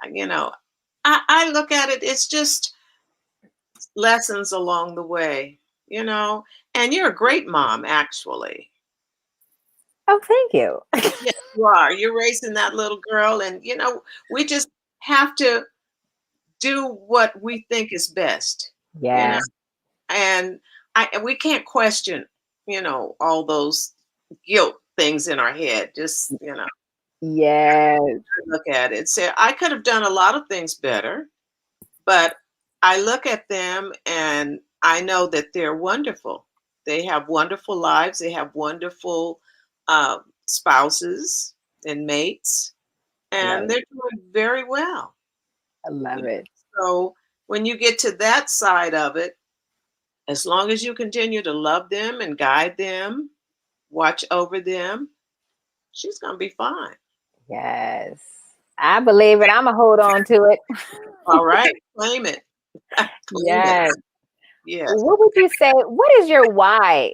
Speaker 2: I look at it, it's just lessons along the way, and you're a great mom, actually.
Speaker 1: Oh, thank you.
Speaker 2: Yes, you are. You're raising that little girl, and, we just have to do what we think is best, you know,
Speaker 1: Yeah.
Speaker 2: and we can't question, all those guilt things in our head. Just,
Speaker 1: Yes.
Speaker 2: look at it. Say, I could have done a lot of things better, but I look at them and I know that they're wonderful. They have wonderful lives. They have wonderful spouses and mates,
Speaker 1: Love
Speaker 2: and
Speaker 1: it.
Speaker 2: they're doing very well.
Speaker 1: I love it.
Speaker 2: So when you get to that side of it, as long as you continue to love them and guide them, watch over them, she's going to be fine.
Speaker 1: Yes. I believe it. I'm going to hold on to it.
Speaker 2: All right. Claim it. Claim it.
Speaker 1: Yes.
Speaker 2: Yes.
Speaker 1: What would you say? What is your why,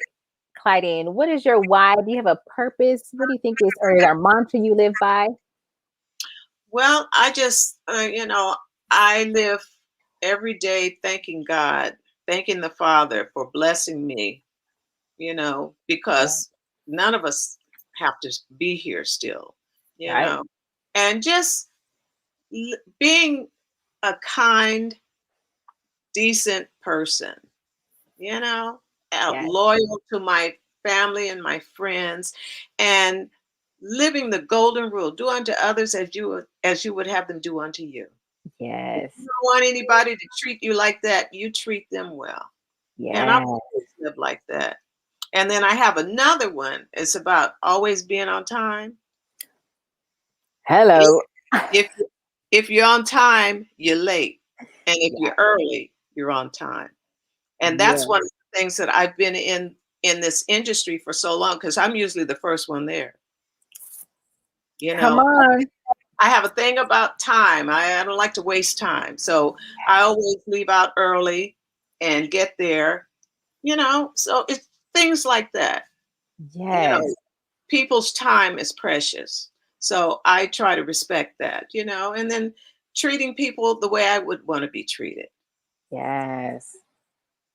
Speaker 1: Clydene? What is your why? Do you have a purpose? What do you think is, or is our mantra you live by?
Speaker 2: Well, I just, I live every day thanking God, thanking the Father for blessing me,
Speaker 1: Yeah.
Speaker 2: because none of us have to be here still, you
Speaker 1: Right.
Speaker 2: know, and just being a kind, decent person, you know,
Speaker 1: Yes.
Speaker 2: loyal to my family and my friends, and living the golden rule: do unto others as you would have them do unto you. If
Speaker 1: Yes.
Speaker 2: you don't want anybody to treat you like that, you treat them well. And I've
Speaker 1: Yes.
Speaker 2: always lived like that. And then I have another one. It's about always being on time. If
Speaker 1: Hello.
Speaker 2: if if you're on time, you're late. And if
Speaker 1: Yeah.
Speaker 2: you're early, you're on time. And that's one
Speaker 1: Yeah.
Speaker 2: of the things that I've been in this industry for so long, because I'm usually the first one there. You
Speaker 1: Come
Speaker 2: know,
Speaker 1: on.
Speaker 2: I have a thing about time. I don't like to waste time. So I always leave out early and get there, so it's things like that. You know,
Speaker 1: Yes.
Speaker 2: people's time is precious. So I try to respect that, and then treating people the way I would want to be treated.
Speaker 1: Yes.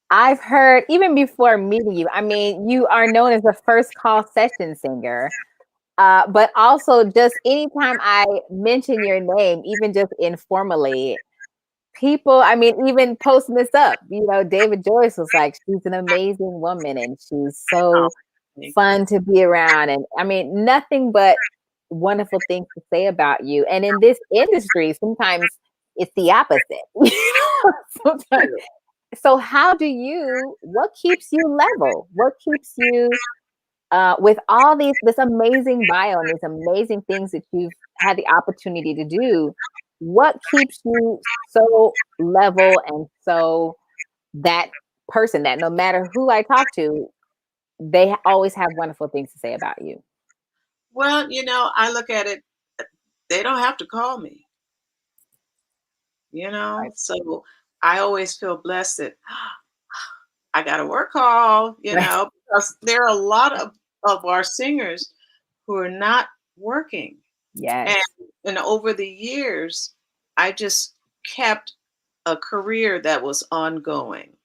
Speaker 1: I've heard even before meeting you, I mean, you are known as the first call session singer. But also just anytime I mention your name, even just informally, people, I mean, even posting this up, David Joyce was like, she's an amazing woman and she's
Speaker 2: Oh,
Speaker 1: so
Speaker 2: thank you.
Speaker 1: fun to be around. And I mean, nothing but wonderful things to say about you. And in this industry, sometimes it's the opposite. Sometimes. So how what keeps you level? What keeps you with all this amazing bio and these amazing things that you've had the opportunity to do? What keeps you so level and so that person that no matter who I talk to, they always have wonderful things to say about you?
Speaker 2: Well, I look at it, they don't have to call me,
Speaker 1: Right.
Speaker 2: so I always feel blessed that I got a work call,
Speaker 1: Right.
Speaker 2: because there are a lot of our singers who are not working. And,
Speaker 1: Yes.
Speaker 2: and over the years, I just kept a career that was ongoing.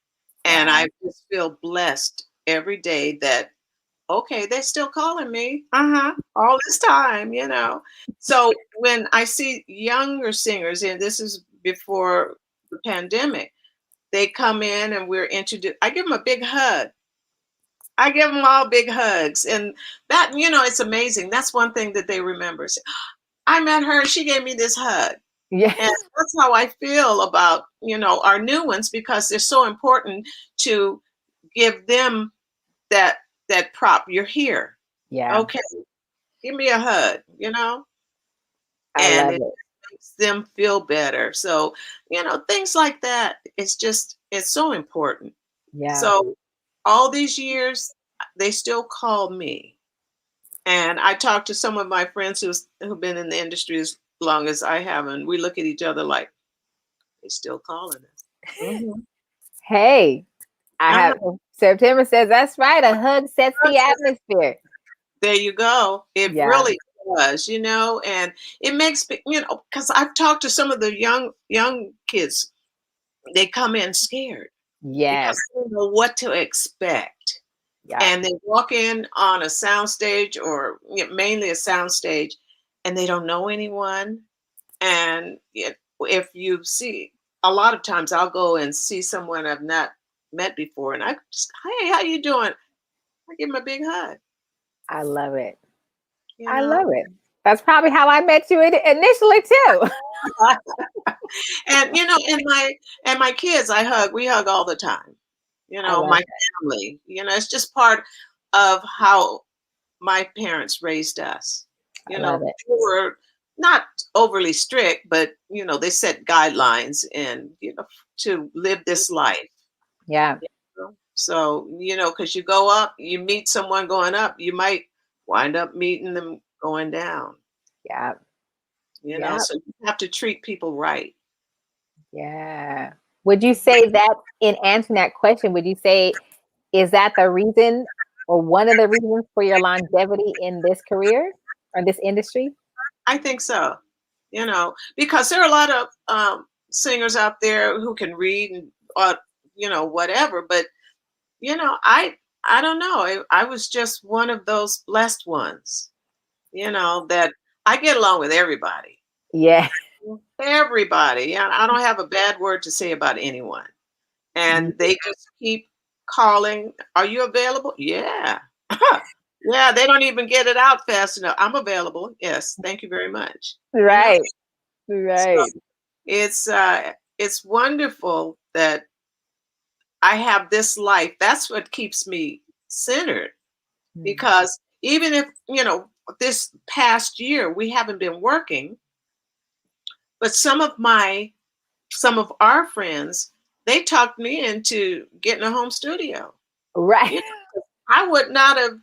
Speaker 2: And
Speaker 1: Wow.
Speaker 2: I just feel blessed every day that, okay, they're still calling me, all this time. So when I see younger singers, and this is before the pandemic, they come in and we're introduced. I give them a big hug. I give them all big hugs. And that, it's amazing. That's one thing that they remember. Say, I met her, she gave me this hug.
Speaker 1: Yeah.
Speaker 2: And that's how I feel about, our new ones, because they're so important to give them that prop. You're here.
Speaker 1: Yeah.
Speaker 2: Okay, give me a hug.
Speaker 1: I
Speaker 2: And
Speaker 1: love
Speaker 2: it
Speaker 1: it.
Speaker 2: makes them feel better. So, things like that. It's so important.
Speaker 1: Yeah.
Speaker 2: So all these years, they still call me. And I talk to some of my friends who've been in the industry as long as I have, and we look at each other like, they still calling us. Mhm.
Speaker 1: Hey, I
Speaker 2: Uh-huh.
Speaker 1: have September says that's right. A hug sets the atmosphere.
Speaker 2: There you go. It
Speaker 1: Yeah.
Speaker 2: really does, and it makes because I've talked to some of the young kids. They come in scared because
Speaker 1: Yes.
Speaker 2: they don't know what to expect.
Speaker 1: Yeah.
Speaker 2: And they walk in on a soundstage, or mainly a soundstage, and they don't know anyone. And if you see, a lot of times I'll go and see someone I've not met before, and I just, hey, how you doing? I give them a big hug.
Speaker 1: I love it.
Speaker 2: You
Speaker 1: I
Speaker 2: know,
Speaker 1: love it. That's probably how I met you initially too.
Speaker 2: and and my kids, we hug all the time.
Speaker 1: I love
Speaker 2: My
Speaker 1: it.
Speaker 2: family. It's just part of how my parents raised us.
Speaker 1: I love it.
Speaker 2: They were not overly strict, but they set guidelines and to live this life.
Speaker 1: Yeah.
Speaker 2: So because you go up, you meet someone going up, you might wind up meeting them going down.
Speaker 1: Yeah. Yeah.
Speaker 2: So you have to treat people right.
Speaker 1: Yeah. Would you say that in answering that question, would you say, is that the reason or one of the reasons for your longevity in this career or this industry?
Speaker 2: I think so. because there are a lot of singers out there who can read and whatever, but I don't know. I was just one of those blessed ones, that I get along with everybody.
Speaker 1: Yeah.
Speaker 2: Everybody. I don't have a bad word to say about anyone. And they just keep calling. Are you available? Yeah. Yeah, they don't even get it out fast enough. I'm available. Yes, thank you very much.
Speaker 1: Right.
Speaker 2: So
Speaker 1: Right.
Speaker 2: it's wonderful that I have this life. That's what keeps me centered, because even if, this past year we haven't been working, but some of our friends, they talked me into getting a home studio.
Speaker 1: Right.
Speaker 2: You know, I would not have,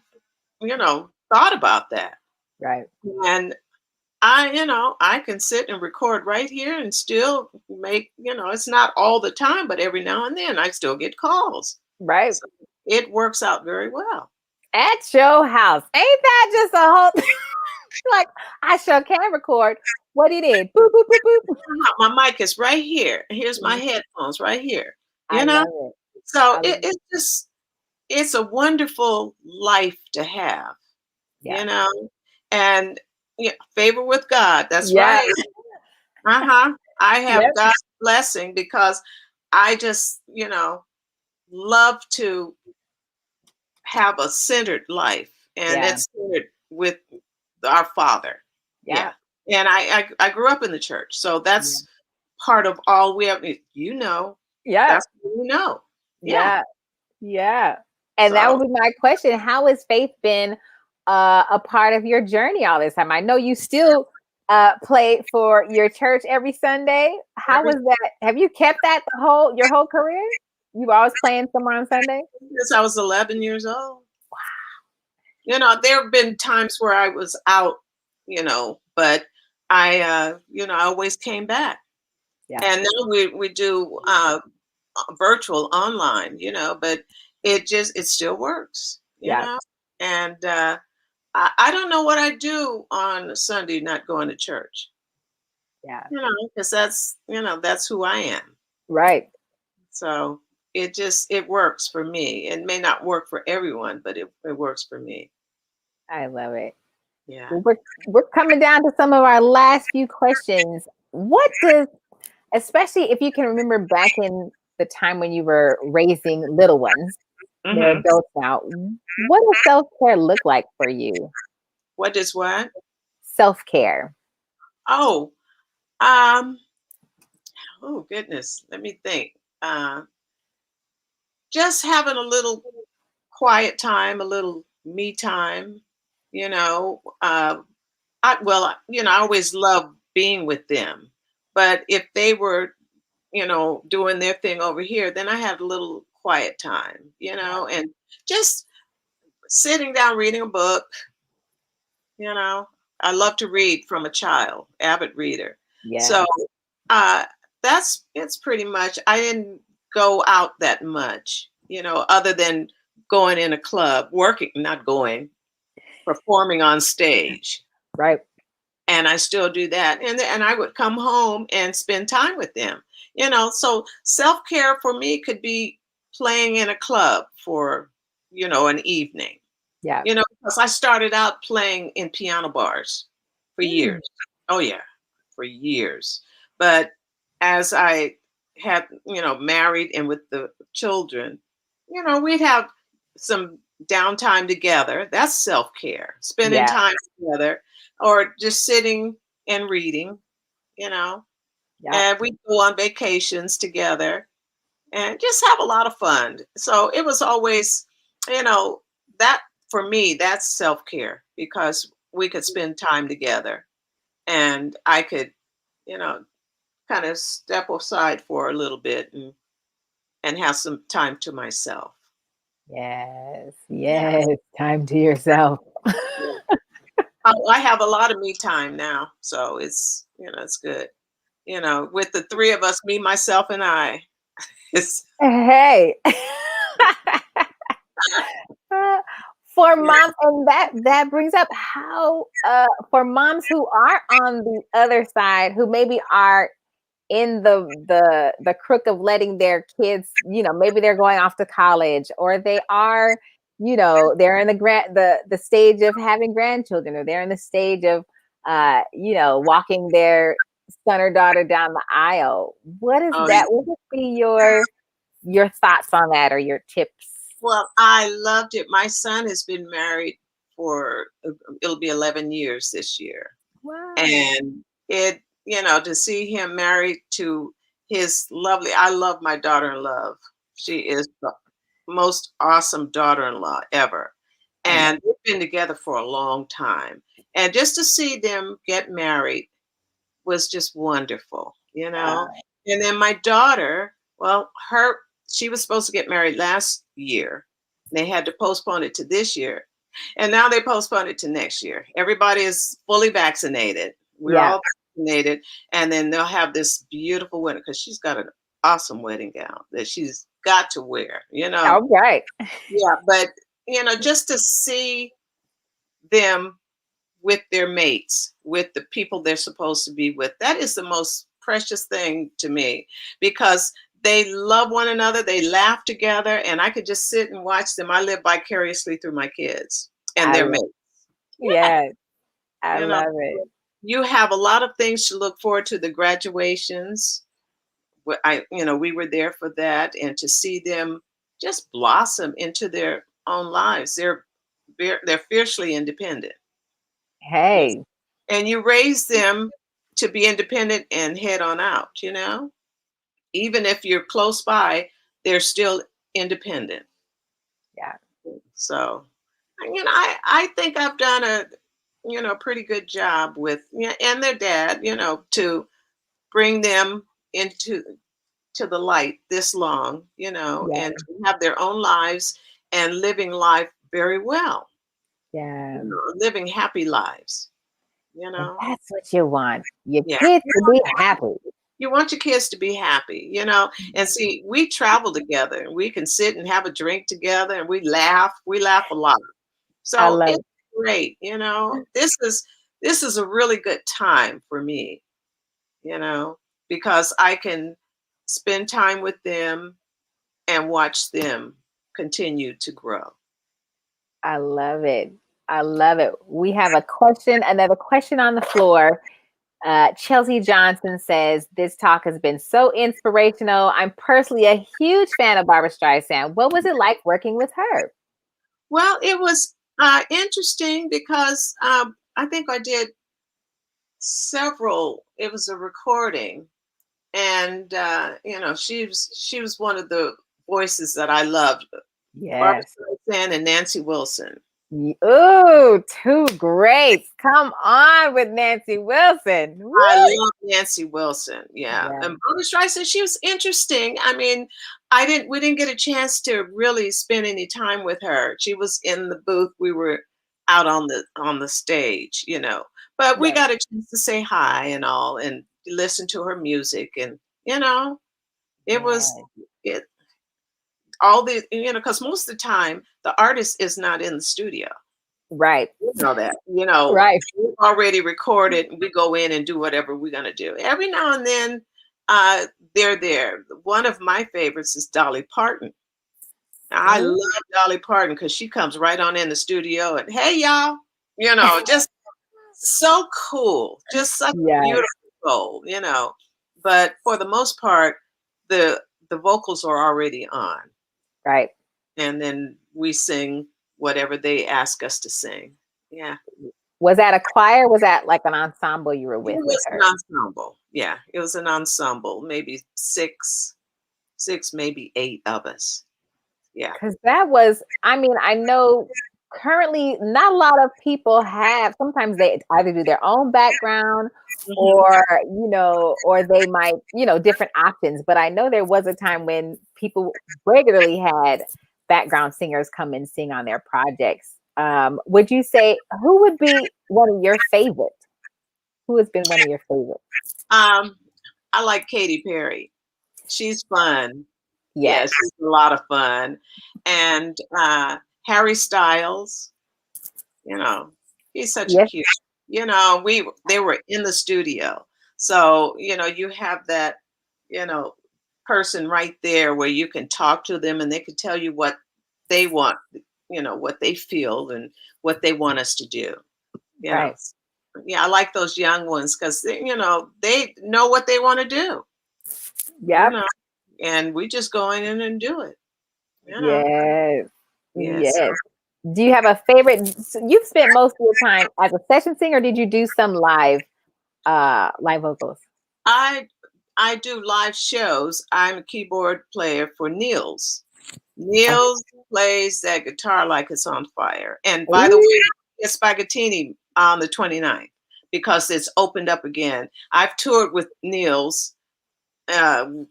Speaker 2: thought about that.
Speaker 1: Right.
Speaker 2: And I can sit and record right here and still make, it's not all the time, but every now and then I still get calls.
Speaker 1: Right.
Speaker 2: So it works out very well.
Speaker 1: At your house. Ain't that just a whole like, I sure can record what it is. Boop, boop, boop, boop.
Speaker 2: My mic is right here. Here's my headphones right here.
Speaker 1: I love it.
Speaker 2: So it's a wonderful life to have,
Speaker 1: Yeah.
Speaker 2: and favor with God. That's
Speaker 1: Yeah.
Speaker 2: right. I have
Speaker 1: Yep.
Speaker 2: God's blessing, because I just, love to have a centered life, and
Speaker 1: Yeah.
Speaker 2: it's centered with our Father.
Speaker 1: Yeah.
Speaker 2: And I grew up in the church, so that's part of all we have.
Speaker 1: Yeah.
Speaker 2: That's what we know.
Speaker 1: Yeah. Yeah. And that
Speaker 2: So
Speaker 1: would be my question. How has faith been a part of your journey all this time? I know you still play for your church every Sunday. How was that? Have you kept that your whole career? You were always playing somewhere on Sunday?
Speaker 2: since I was 11 years old. Wow. There have been times where I was out, but I always came back.
Speaker 1: Yeah.
Speaker 2: And now we do virtual online, but it still works,
Speaker 1: Yeah.
Speaker 2: And I don't know what I do on Sunday not going to church,
Speaker 1: Yeah.
Speaker 2: because that's who I am.
Speaker 1: Right.
Speaker 2: So it works for me. It may not work for everyone, but it works for me.
Speaker 1: I love it.
Speaker 2: Yeah.
Speaker 1: Well, we're coming down to some of our last few questions. Especially if you can remember back in the time when you were raising little ones, they're adults now. What does self-care look like for you?
Speaker 2: What does what?
Speaker 1: Self-care.
Speaker 2: Oh, oh goodness. Let me think. Just having a little quiet time, a little me time, I always love being with them. But if they were, doing their thing over here, then I had a little quiet time, and just sitting down reading a book. I love to read from a child, avid reader.
Speaker 1: Yeah.
Speaker 2: So it's pretty much, I didn't go out that much, other than going in a club, performing on stage.
Speaker 1: Right.
Speaker 2: And I still do that. And I would come home and spend time with them. So self-care for me could be playing in a club for, an evening.
Speaker 1: Yeah.
Speaker 2: Because I started out playing in piano bars for years. Oh yeah, for years. But as I had, married and with the children, we'd have some downtime together. That's self-care, spending time together, or just sitting and reading, and we go on vacations together and just have a lot of fun. So it was always, that for me, that's self-care, because we could spend time together and I could, kind of step aside for a little bit and have some time to myself.
Speaker 1: Yes. Yes. Time to yourself.
Speaker 2: I have a lot of me time now, so it's it's good. With the three of us, me, myself, and I. It's
Speaker 1: Hey. For moms, and that brings up how for moms who are on the other side, who maybe are in the crook of letting their kids, maybe they're going off to college, or they are, they're in the stage of having grandchildren, or they're in the stage of walking their son or daughter down the aisle. What is
Speaker 2: Oh,
Speaker 1: that? What would be your thoughts on that, or your tips?
Speaker 2: well, I loved it. My son has been married for, it'll be 11 years this year.
Speaker 1: Wow.
Speaker 2: And to see him married to his lovely, I love my daughter-in-law. She is the most awesome daughter-in-law ever. And we've been together for a long time. And just to see them get married was just wonderful. And then my daughter, well, she was supposed to get married last year. They had to postpone it to this year. And now they postponed it to next year. Everybody is fully vaccinated. We're all vaccinated. And then they'll have this beautiful wedding, because she's got an awesome wedding gown that she's got to wear,
Speaker 1: All right.
Speaker 2: Yeah, but, just to see them with their mates, with the people they're supposed to be with, that is the most precious thing to me, because they love one another, they laugh together, and I could just sit and watch them. I live vicariously through my kids and their mates.
Speaker 1: Yes, I love it.
Speaker 2: You have a lot of things to look forward to. The graduations, we were there for that, and to see them just blossom into their own lives. They're fiercely independent.
Speaker 1: Hey.
Speaker 2: And you raise them to be independent and head on out, Even if you're close by, they're still independent.
Speaker 1: Yeah.
Speaker 2: So, I think I've done a pretty good job with, and their dad, to bring them into the light this long, and to have their own lives and living life very well.
Speaker 1: Yeah.
Speaker 2: Living happy lives.
Speaker 1: And that's what you want. Your
Speaker 2: Yeah.
Speaker 1: kids to be happy.
Speaker 2: You want your kids to be happy, and see, we travel together, and we can sit and have a drink together, and we laugh a lot. So it's great. This is a really good time for me, because I can spend time with them and watch them continue to grow.
Speaker 1: I love it. I love it. We have another question on the floor. Chelsea Johnson says, this talk has been so inspirational. I'm personally a huge fan of Barbra Streisand. What was it like working with her?
Speaker 2: Well, it was interesting, because I think I did several. It was a recording, and she was one of the voices that I loved.
Speaker 1: Yes.
Speaker 2: Barbra Streisand and Nancy Wilson.
Speaker 1: Oh, two greats. Come on with Nancy Wilson. Woo!
Speaker 2: I love Nancy Wilson. Yeah. And Barbra Streisand, she was interesting. I mean, we didn't get a chance to really spend any time with her. She was in the booth. We were out on the stage, but we got a chance to say hi and all, and listen to her music. And, it was all the, because most of the time the artist is not in the studio.
Speaker 1: Right.
Speaker 2: You know that,
Speaker 1: right.
Speaker 2: We've already recorded, and we go in and do whatever we're going to do. Every now and then they're there. One of my favorites is Dolly Parton. Now, I love Dolly Parton, because she comes right on in the studio and, hey, y'all, just so cool. Just such a beautiful soul, But for the most part, the vocals are already on.
Speaker 1: Right.
Speaker 2: And then we sing whatever they ask us to sing. Yeah.
Speaker 1: Was that a choir? Was that like an ensemble you were with?
Speaker 2: It was an ensemble. Yeah. It was an ensemble. Maybe six, maybe 8 of us. Yeah.
Speaker 1: Because that was, I know currently not a lot of people have, sometimes they either do their own background or, or they might, different options. But I know there was a time when people regularly had background singers come and sing on their projects. Would you say, who would be one of your favorites? Who has been one of your favorites?
Speaker 2: I like Katy Perry. She's fun.
Speaker 1: Yes.
Speaker 2: Yeah, she's a lot of fun. And Harry Styles, he's such a
Speaker 1: Yes.
Speaker 2: cute, they were in the studio. So, you have that, you know, person right there where you can talk to them and they can tell you what they want, what they feel and what they want us to do, you know.
Speaker 1: Right.
Speaker 2: Yeah, I like those young ones because, they know what they want to do,
Speaker 1: Yep.
Speaker 2: and we just go in and do it, you know.
Speaker 1: Yes.
Speaker 2: Yes.
Speaker 1: Yes. Do you have a favorite? You've spent most of your time as a session singer, or did you do some live vocals?
Speaker 2: I do live shows. I'm a keyboard player for Niels. Niels plays that guitar like it's on fire. And by the way, it's Spaghettini on the 29th because it's opened up again. I've toured with Niels.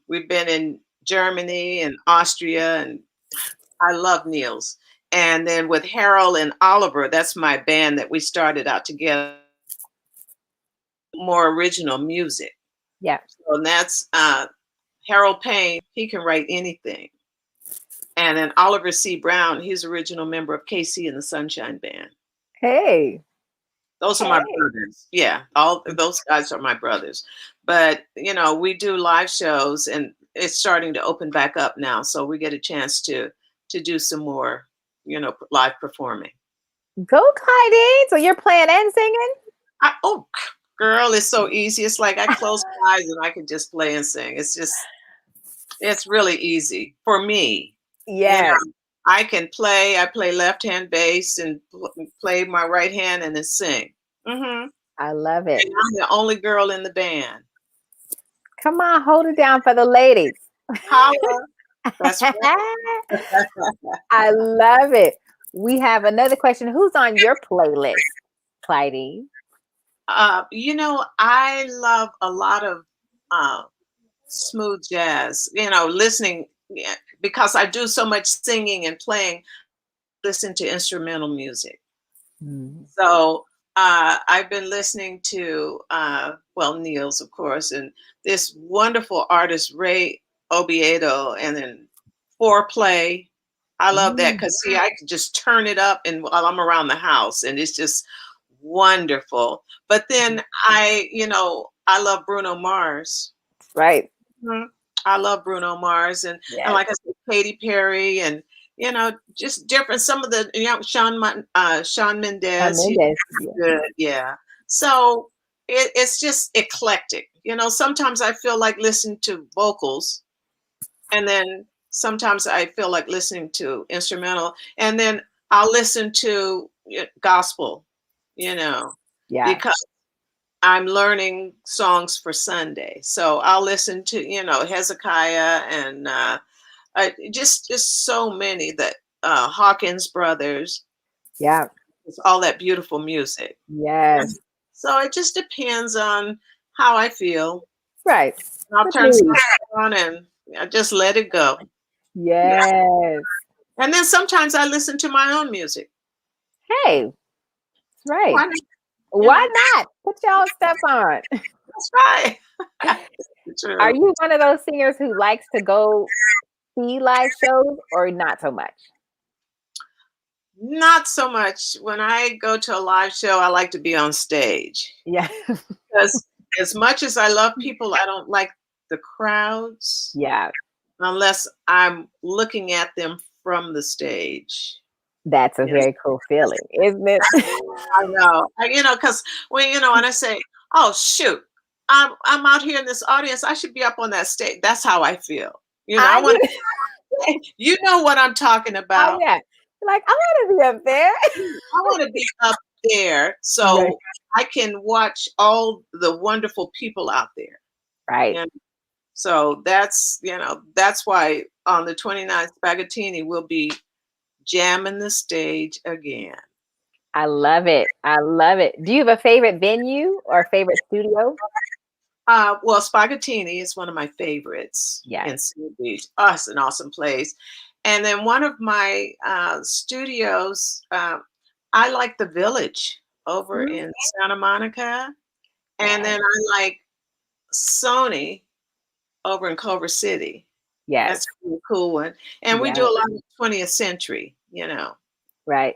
Speaker 2: We've been in Germany and Austria, and I love Niels. And then with Harold and Oliver, that's my band that we started out together. More original music.
Speaker 1: Yeah.
Speaker 2: So that's Harold Payne. He can write anything. And then Oliver C. Brown, he's original member of KC and the Sunshine Band.
Speaker 1: Hey.
Speaker 2: Those are my brothers. Yeah, all those guys are my brothers. But, we do live shows and it's starting to open back up now. So we get a chance to do some more, live performing.
Speaker 1: Go, Clyde. So you're playing and singing?
Speaker 2: Girl, it's so easy. It's like I close my eyes and I can just play and sing. It's really easy for me.
Speaker 1: Yeah.
Speaker 2: I can play. I play left-hand bass and play my right hand and then sing. Mm-hmm.
Speaker 1: I love it.
Speaker 2: And I'm the only girl in the band.
Speaker 1: Come on, hold it down for the ladies.
Speaker 2: Holla. That's right.
Speaker 1: I love it. We have another question. Who's on your playlist, Clydene?
Speaker 2: I love a lot of smooth jazz, listening because I do so much singing and playing, listen to instrumental music. Mm. So I've been listening to, Niels, of course, and this wonderful artist, Ray Obiedo, and then Foreplay. I love that because, I can just turn it up and while I'm around the house and it's just wonderful. But then I love Bruno Mars.
Speaker 1: Right.
Speaker 2: Mm-hmm. I love Bruno Mars and like I said, Katy Perry and just different. Some of the Shawn Mendes. Good, yeah. So it's just eclectic. Sometimes I feel like listening to vocals, and then sometimes I feel like listening to instrumental, and then I'll listen to gospel. Because I'm learning songs for Sunday. So I'll listen to, Hezekiah and just so many that Hawkins Brothers.
Speaker 1: Yeah.
Speaker 2: It's all that beautiful music.
Speaker 1: Yes.
Speaker 2: So it just depends on how I feel.
Speaker 1: Right.
Speaker 2: I'll turn something on and I just let it go.
Speaker 1: Yes.
Speaker 2: Yeah. And then sometimes I listen to my own music.
Speaker 1: Hey. Right. Why not? Put y'all stuff on.
Speaker 2: That's right.
Speaker 1: Are you one of those singers who likes to go see live shows or not so much?
Speaker 2: Not so much. When I go to a live show, I like to be on stage.
Speaker 1: Yeah.
Speaker 2: Because as much as I love people, I don't like the crowds.
Speaker 1: Yeah.
Speaker 2: Unless I'm looking at them from the stage.
Speaker 1: That's a very cool feeling, isn't it?
Speaker 2: I know. Because when I say, "Oh shoot, I'm out here in this audience. I should be up on that stage." That's how I feel. I want to. You know what I'm talking about?
Speaker 1: Oh, yeah. Like I want to be up there.
Speaker 2: I want to be up there so I can watch all the wonderful people out there.
Speaker 1: Right.
Speaker 2: So that's why on the 29th, Spaghettini will be jamming the stage again.
Speaker 1: I love it. I love it. Do you have a favorite venue or favorite studio?
Speaker 2: Well, Spaghettini is one of my favorites.
Speaker 1: Yeah.
Speaker 2: In Seal Beach. Oh, it's an awesome place. And then one of my studios, I like the Village over in Santa Monica. And then I like Sony over in Culver City.
Speaker 1: Yes.
Speaker 2: That's a really cool one. And we do a lot of 20th century,
Speaker 1: Right.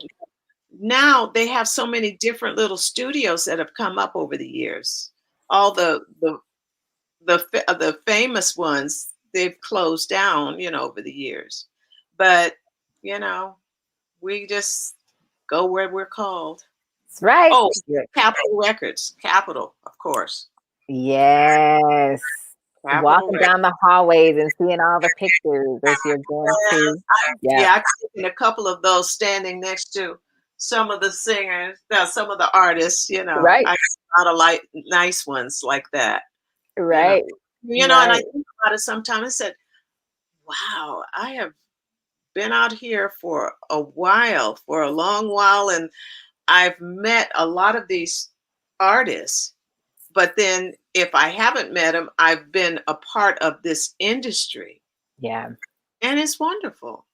Speaker 2: Now they have so many different little studios that have come up over the years. All the famous ones, they've closed down, over the years. But, you know, we just go where we're called.
Speaker 1: That's right.
Speaker 2: Oh, Capitol Records, Capitol, of course.
Speaker 1: Yes.
Speaker 2: Capitol
Speaker 1: Walking
Speaker 2: Records.
Speaker 1: down the hallways and seeing all the pictures as you're going to.
Speaker 2: Yeah, I've taken a couple of those standing next to some of the singers, some of the artists,
Speaker 1: Right.
Speaker 2: I got a lot of nice ones like that.
Speaker 1: Right.
Speaker 2: And I think about it sometimes. I said, wow, I have been out here for a while, for a long while, and I've met a lot of these artists. But then if I haven't met them, I've been a part of this industry.
Speaker 1: Yeah.
Speaker 2: And it's wonderful.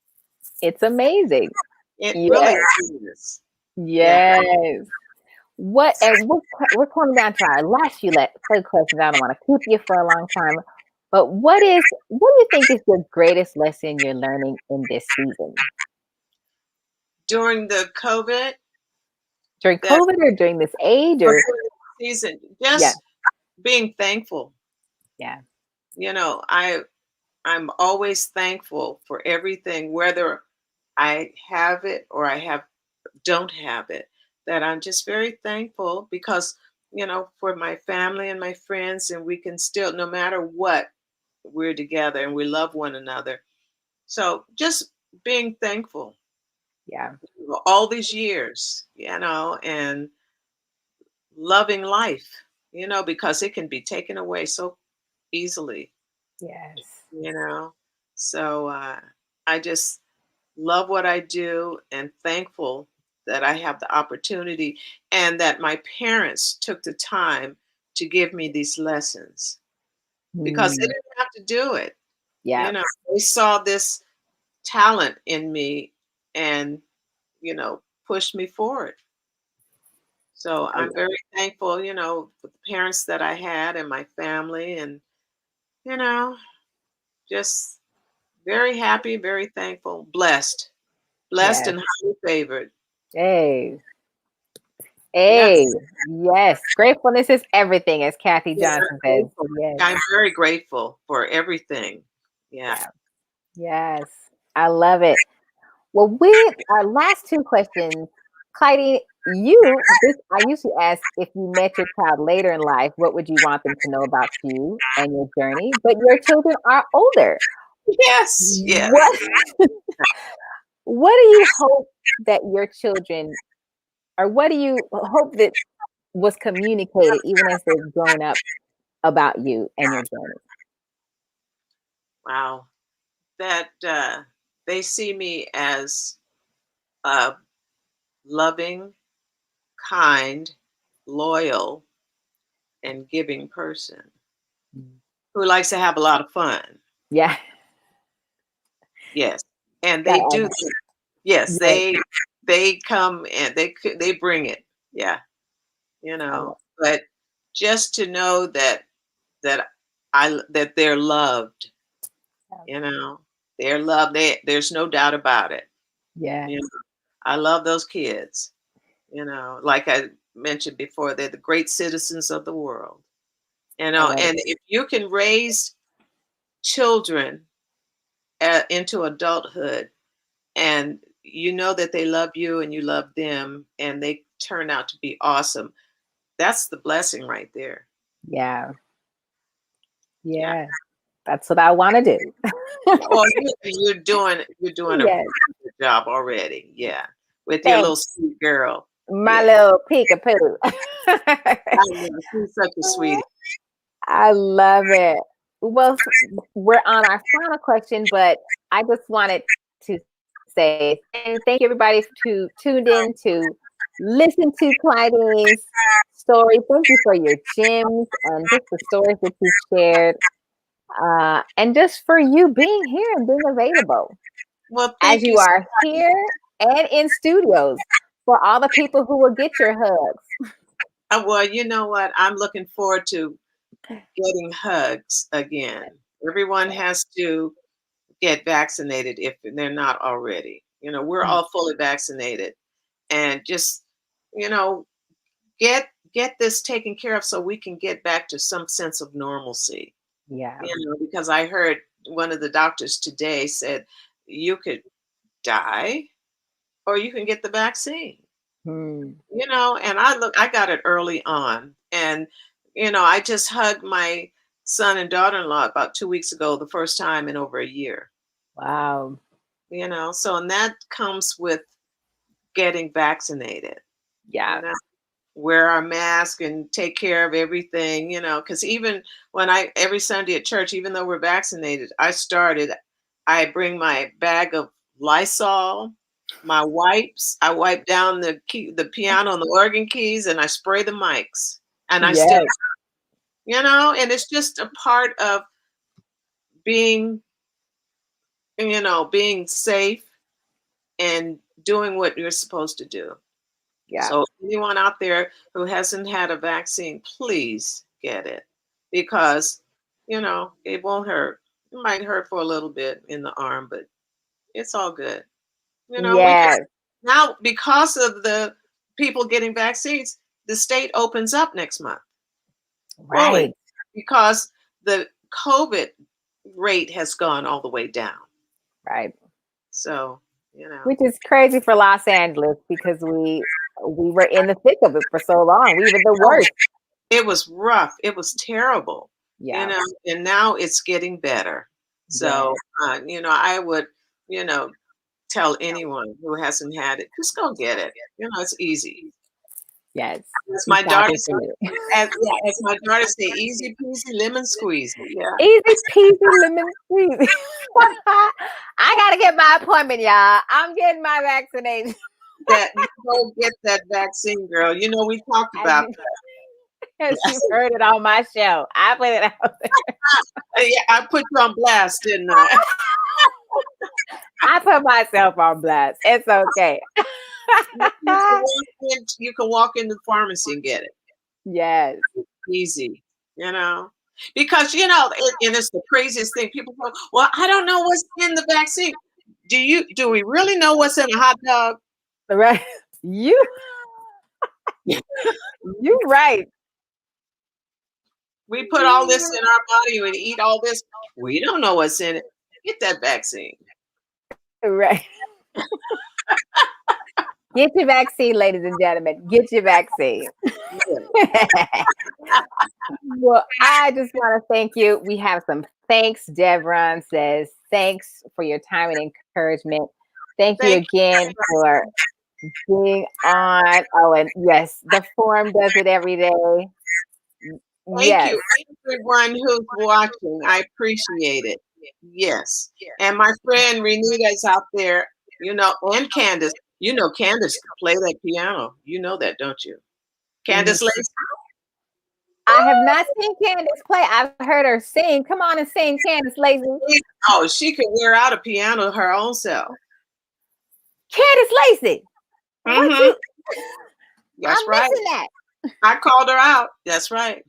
Speaker 1: It's amazing.
Speaker 2: It really is.
Speaker 1: Yes. Yeah. We're coming down to our last few questions. I don't want to keep you for a long time. But what do you think is the greatest lesson you're learning in this season?
Speaker 2: During the COVID?
Speaker 1: During COVID or during this age or
Speaker 2: season? Just being thankful.
Speaker 1: Yeah.
Speaker 2: I'm always thankful for everything, whether I have it or don't have it, that I'm just very thankful because, for my family and my friends, and we can still, no matter what, we're together and we love one another. So just being thankful.
Speaker 1: Yeah.
Speaker 2: All these years, and loving life, because it can be taken away so easily.
Speaker 1: Yes.
Speaker 2: So I just love what I do and thankful that I have the opportunity and that my parents took the time to give me these lessons because they didn't have to do it.
Speaker 1: Yeah.
Speaker 2: They saw this talent in me and, pushed me forward. So I'm very thankful, for the parents that I had and my family and, just very happy, very thankful, blessed and highly favored.
Speaker 1: Hey. Yes. Gratefulness is everything, as Kathy Johnson says.
Speaker 2: Yes. I'm very grateful for everything. Yeah.
Speaker 1: Yes. I love it. Well, our last two questions, Clydene, I usually ask if you met your child later in life, what would you want them to know about you and your journey? But your children are older.
Speaker 2: Yes. Yes.
Speaker 1: What do you hope that your children, or what do you hope that was communicated even as they've grown up about you and your journey?
Speaker 2: Wow. That they see me as loving, kind, loyal, and giving person who likes to have a lot of fun.
Speaker 1: Yeah.
Speaker 2: Yes. And they do. Yes, they come and they bring it. Yeah. But just to know that they're loved. They're loved. There's no doubt about it.
Speaker 1: Yeah.
Speaker 2: I love those kids. Like I mentioned before, they're the great citizens of the world. And if you can raise children into adulthood and that they love you and you love them and they turn out to be awesome, that's the blessing right there.
Speaker 1: Yeah. That's what I want to do.
Speaker 2: Well, you're doing a good job already. Yeah. With your little sweet girl.
Speaker 1: My little peekapoo.
Speaker 2: She's such a sweetie.
Speaker 1: I love it. Well, we're on our final question, but I just wanted to say thank you everybody who tuned in to listen to Clydene's story. Thank you for your gems and just the stories that you shared. And just for you being here and being available.
Speaker 2: Well,
Speaker 1: as you are here and in studios for all the people who will get your hugs.
Speaker 2: Well, you know what? I'm looking forward to getting hugs again. Everyone has to get vaccinated if they're not already. We're all fully vaccinated, and just, you know, get this taken care of so we can get back to some sense of normalcy.
Speaker 1: Yeah.
Speaker 2: Because I heard one of the doctors today said you could die or you can get the vaccine.
Speaker 1: Hmm.
Speaker 2: And I got it early on, and I just hugged my son and daughter-in-law about 2 weeks ago, the first time in over a year.
Speaker 1: Wow.
Speaker 2: So, and that comes with getting vaccinated.
Speaker 1: Yeah.
Speaker 2: Wear our mask and take care of everything, because even when every Sunday at church, even though we're vaccinated, I bring my bag of Lysol, my wipes. I wipe down the piano and the organ keys, and I spray the mics. And I still, and it's just a part of being, being safe and doing what you're supposed to do.
Speaker 1: Yeah.
Speaker 2: So anyone out there who hasn't had a vaccine, please get it, because, it won't hurt. It might hurt for a little bit in the arm, but it's all good.
Speaker 1: Yes.
Speaker 2: Now, because of the people getting vaccines, the state opens up next month.
Speaker 1: Right.
Speaker 2: Fully, because the COVID rate has gone all the way down.
Speaker 1: Right.
Speaker 2: So,
Speaker 1: which is crazy for Los Angeles, because we were in the thick of it for so long. We were the worst.
Speaker 2: It was rough. It was terrible.
Speaker 1: Yeah.
Speaker 2: And now it's getting better. So, I would, tell anyone who hasn't had it, just go get it. It's easy.
Speaker 1: Yes.
Speaker 2: As my daughter said, as my daughter say, easy peasy lemon squeezy. Yeah.
Speaker 1: Easy peasy lemon squeezy. I gotta get my appointment, y'all. I'm getting my vaccination.
Speaker 2: That you go get that vaccine, girl. We talked about that.
Speaker 1: You heard it on my show. I put it out there.
Speaker 2: Yeah, I put you on blast, didn't I?
Speaker 1: I put myself on blast. It's okay.
Speaker 2: You can walk into the pharmacy and get it.
Speaker 1: Yes.
Speaker 2: Easy, because, and it's the craziest thing. People go, well, I don't know what's in the vaccine. Do we really know what's in a hot dog?
Speaker 1: Right. You right.
Speaker 2: We put all this in our body and eat all this. We don't know what's in it. Get that vaccine.
Speaker 1: Right. Get your vaccine, ladies and gentlemen. Get your vaccine. Well, I just want to thank you. We have some thanks. Devron says, thanks for your time and encouragement. Thank you again for being on. Oh, and yes, the forum does it every day.
Speaker 2: Thank you, everyone who's watching. I appreciate it. Yes. And my friend Renita is out there, and Candace. Candace can play that piano. You know that, don't you? Candace Lacey?
Speaker 1: I have not seen Candace play. I've heard her sing. Come on and sing, Candace Lacey.
Speaker 2: Oh, she could wear out a piano her own self.
Speaker 1: Candace Lacey.
Speaker 2: Mm-hmm. That's
Speaker 1: I'm
Speaker 2: right.
Speaker 1: missing that.
Speaker 2: I called her out. That's right.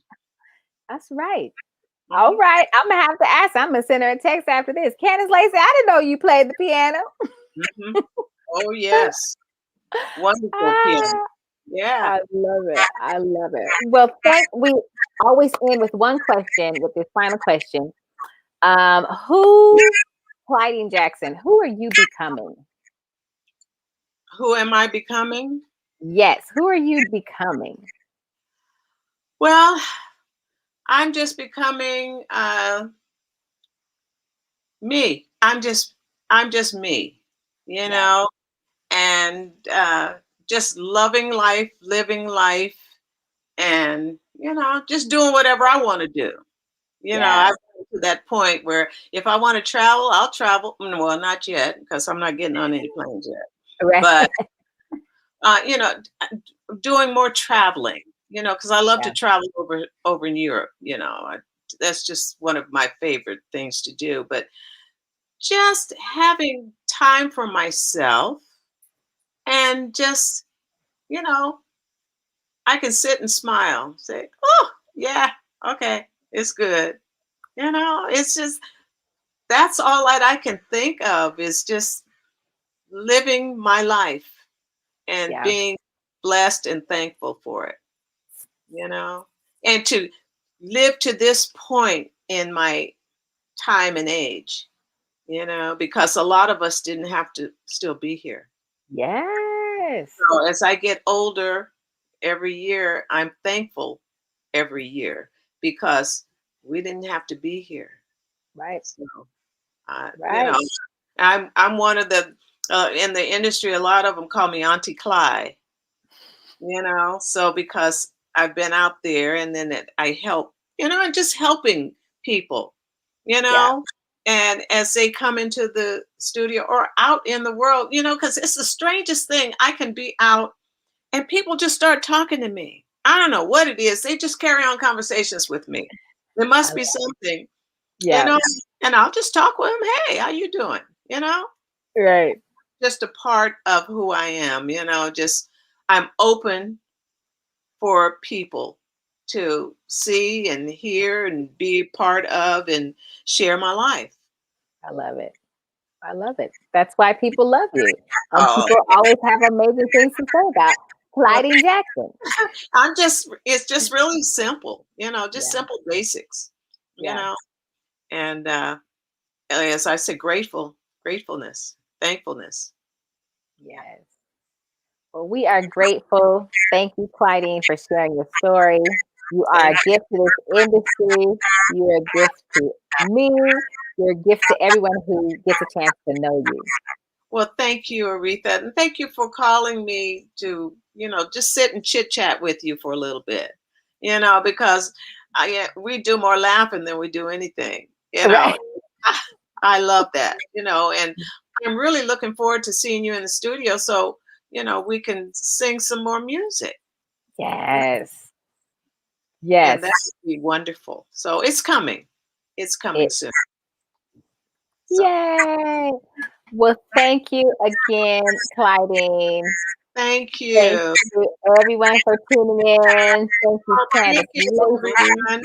Speaker 1: That's right. All right. I'm going to have to ask. I'm going to send her a text after this. Candace Lacey, I didn't know you played the piano.
Speaker 2: Mm-hmm. Oh, yes. Wonderful piano. Yeah.
Speaker 1: I love it. Well, we always end with one question, with this final question. Clydene Jackson, who are you becoming?
Speaker 2: Who am I becoming?
Speaker 1: Yes. Who are you becoming?
Speaker 2: Well, I'm just becoming me. I'm just me, and just loving life, living life, and just doing whatever I want to do. I've come to that point where if I want to travel, I'll travel. Well, not yet, because I'm not getting on any planes yet.
Speaker 1: Right.
Speaker 2: But doing more traveling. Because I love to travel over in Europe. That's just one of my favorite things to do. But just having time for myself, and just, I can sit and smile, say, oh, yeah, okay, it's good. It's just, that's all that I can think of, is just living my life and
Speaker 1: Yeah.
Speaker 2: being blessed and thankful for it, you know, and to live to this point in my time and age, you know, because a lot of us didn't have to still be here.
Speaker 1: Yes.
Speaker 2: So as I get older every year, I'm thankful every year because we didn't have to be here.
Speaker 1: Right.
Speaker 2: So, you
Speaker 1: Right.
Speaker 2: know, I'm one of the in the industry. A lot of them call me Auntie Clyde. You know, so because I've been out there, and then I help. You know, and just helping people. You
Speaker 1: Yeah.
Speaker 2: know, and as they come into the studio or out in the world, you know, because it's the strangest thing. I can be out and people just start talking to me. I don't know what it is. They just carry on conversations with me. There
Speaker 1: I
Speaker 2: must be
Speaker 1: love-
Speaker 2: something, you
Speaker 1: Yeah.
Speaker 2: know, and I'll just talk with them. Hey, how you doing? You know,
Speaker 1: Right.
Speaker 2: just a part of who I am, you know, just I'm open for people to see and hear and be part of and share my life.
Speaker 1: I love it. I love it. That's why people love you. And
Speaker 2: Oh,
Speaker 1: people always have amazing things to say about
Speaker 2: well,
Speaker 1: Clydene Jackson.
Speaker 2: it's just really simple, you know, just
Speaker 1: Yeah.
Speaker 2: simple basics, you
Speaker 1: Yeah.
Speaker 2: know, and as I said, gratefulness, thankfulness.
Speaker 1: Yes. Well, we are grateful. Thank you, Clydene, for sharing your story. You are
Speaker 2: Thank
Speaker 1: a gift to this industry. You're a gift to me. You're a gift to everyone who gets a chance to know you.
Speaker 2: Well, thank you, Aretha, and thank you for calling me to, you know, just sit and chit chat with you for a little bit, you know, because we do more laughing than we do anything, you know.
Speaker 1: Right.
Speaker 2: I love that, you know, and I'm really looking forward to seeing you in the studio so, you know, we can sing some more music,
Speaker 1: Yes.
Speaker 2: and that
Speaker 1: Yes.
Speaker 2: would be wonderful. So it's coming. It's coming
Speaker 1: It.
Speaker 2: soon. So
Speaker 1: Yay. Well, thank you again, Clydene.
Speaker 2: thank
Speaker 1: Thank
Speaker 2: you.
Speaker 1: you, everyone, for tuning in. Thank you,
Speaker 2: Oh, thank
Speaker 1: Candace
Speaker 2: you,
Speaker 1: Lacey.
Speaker 2: everyone.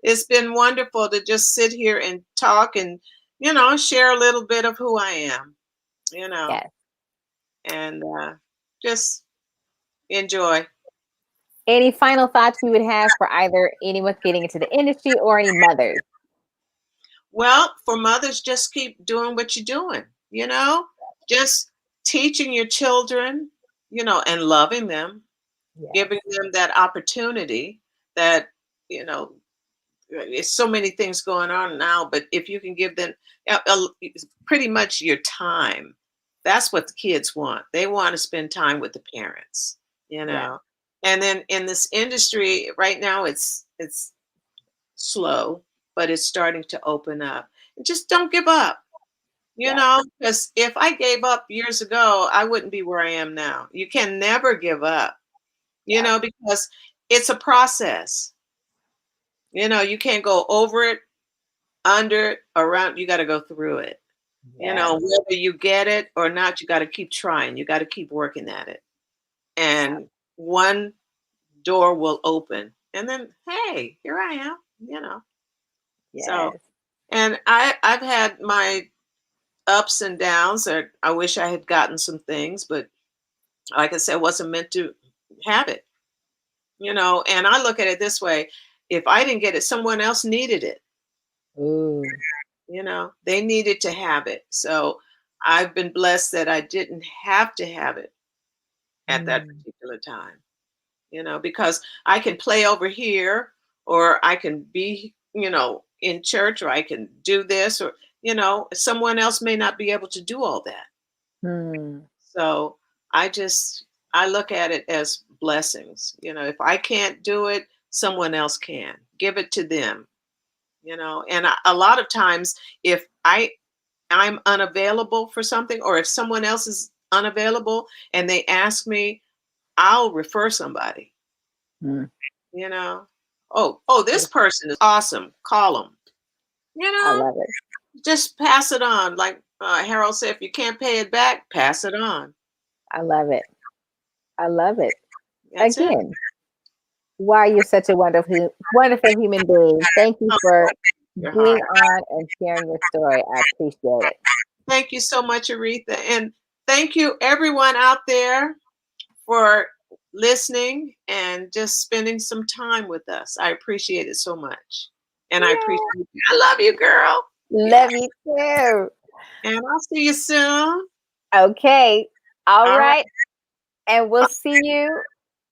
Speaker 2: It's been wonderful to just sit here and talk and, you know, share a little bit of who I am, you know,
Speaker 1: Yes.
Speaker 2: and just enjoy.
Speaker 1: Any final thoughts you would have for either anyone getting into the industry or any mothers?
Speaker 2: Well, for mothers, just keep doing what you're doing, you know, just teaching your children, you know, and loving them,
Speaker 1: Yes.
Speaker 2: giving them that opportunity that, you know, it's so many things going on now, but if you can give them pretty much your time, that's what the kids want. They want to spend time with the parents, you
Speaker 1: Yeah.
Speaker 2: know. And then in this industry right now, it's slow, but it's starting to open up. And just don't give up, you
Speaker 1: Yeah.
Speaker 2: know, because if I gave up years ago, I wouldn't be where I am now. You can never give up, you
Speaker 1: Yeah.
Speaker 2: know, because it's a process. You know, you can't go over it, under it, around. You got to go through it. You know,
Speaker 1: Yes.
Speaker 2: whether you get it or not, you got to keep trying. You got to keep working at it.
Speaker 1: Yeah.
Speaker 2: And one door will open. And then, hey, here I am, you know. So,
Speaker 1: Yes.
Speaker 2: and I've had my ups and downs. Or I wish I had gotten some things, but like I said, I wasn't meant to have it, you know. And I look at it this way: if I didn't get it, someone else needed it.
Speaker 1: Ooh.
Speaker 2: You know, they needed to have it. So I've been blessed that I didn't have to have it at that
Speaker 1: Mm.
Speaker 2: particular time, you know, because I can play over here or I can be, you know, in church, or I can do this, or, you know, someone else may not be able to do all that.
Speaker 1: Hmm.
Speaker 2: So I just, I look at it as blessings. You know, if I can't do it, someone else can. Give it to them, you know. And a lot of times, if I'm unavailable for something, or if someone else is unavailable and they ask me, I'll refer somebody,
Speaker 1: Mm.
Speaker 2: you know. Oh, this person is awesome. Call them, you
Speaker 1: I
Speaker 2: know,
Speaker 1: love it.
Speaker 2: just pass it on. Like Harold said, if you can't pay it back, pass it on.
Speaker 1: I love it. I love it.
Speaker 2: That's it.
Speaker 1: Again, why you're such a wonderful, wonderful human being. Thank you
Speaker 2: Oh,
Speaker 1: for
Speaker 2: your
Speaker 1: being
Speaker 2: heart.
Speaker 1: on and sharing your story. I appreciate it.
Speaker 2: Thank you so much, Aretha. And thank you, everyone out there, for listening and just spending some time with us. I appreciate it so much. And I appreciate you. I love you, girl.
Speaker 1: Love you too.
Speaker 2: And I'll see you soon.
Speaker 1: Okay. All
Speaker 2: All right.
Speaker 1: right. And we'll see you.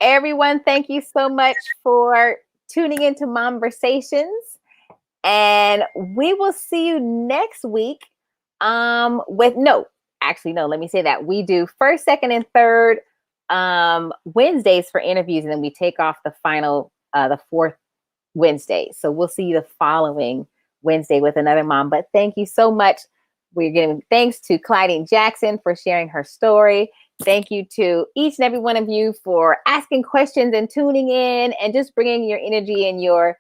Speaker 1: Everyone, thank you so much for tuning into MomVersations. And we will see you next week with let me say that. We do first, second, and third Wednesdays for interviews, and then we take off the final the fourth Wednesday. So we'll see you the following Wednesday with another mom. But thank you so much. We're giving thanks to Clydene Jackson for sharing her story. Thank you to each and every one of you for asking questions and tuning in and just bringing your energy and your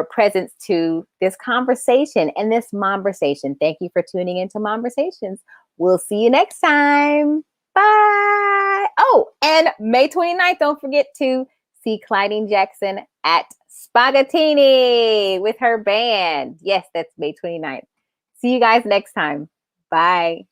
Speaker 1: presence to this conversation and this MomVersation. Thank you for tuning into MomVersations. We'll see you next time. Bye. Oh, and May 29th, don't forget to see Clydene Jackson at Spagattini with her band. Yes, that's May 29th. See you guys next time. Bye.